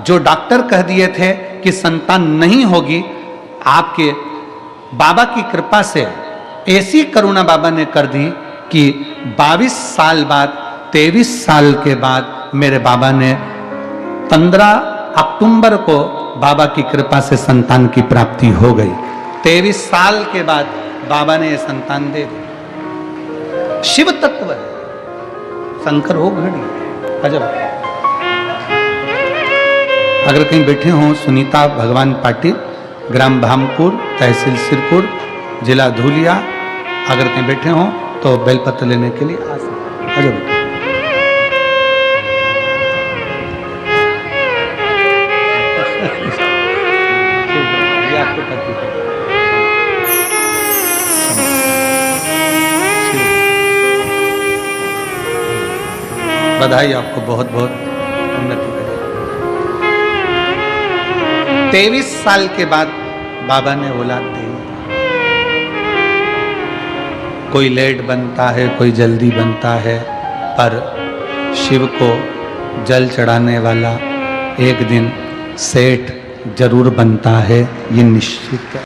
जो डॉक्टर कह दिए थे कि संतान नहीं होगी, आपके बाबा की कृपा से ऐसी करुणा बाबा ने कर दी कि 22 साल बाद, 23 साल के बाद मेरे बाबा ने 15 अक्टूबर को बाबा की कृपा से संतान की प्राप्ति हो गई। 23 साल के बाद बाबा ने ये संतान दे दी। शिव तत्व है, शंकर हो घड़ी अजब। अगर कहीं बैठे हों, सुनीता भगवान पाटिल, ग्राम भामपुर, तहसील सिरपुर, जिला धूलिया, अगर कहीं बैठे हों तो बेलपत्र लेने के लिए आ सकते। अजब। बधाई आपको, बहुत बहुत उन्नति करें। 23 साल के बाद बाबा ने औलाद दी। कोई लेट बनता है, कोई जल्दी बनता है, पर शिव को जल चढ़ाने वाला एक दिन सेठ जरूर बनता है, ये निश्चित है।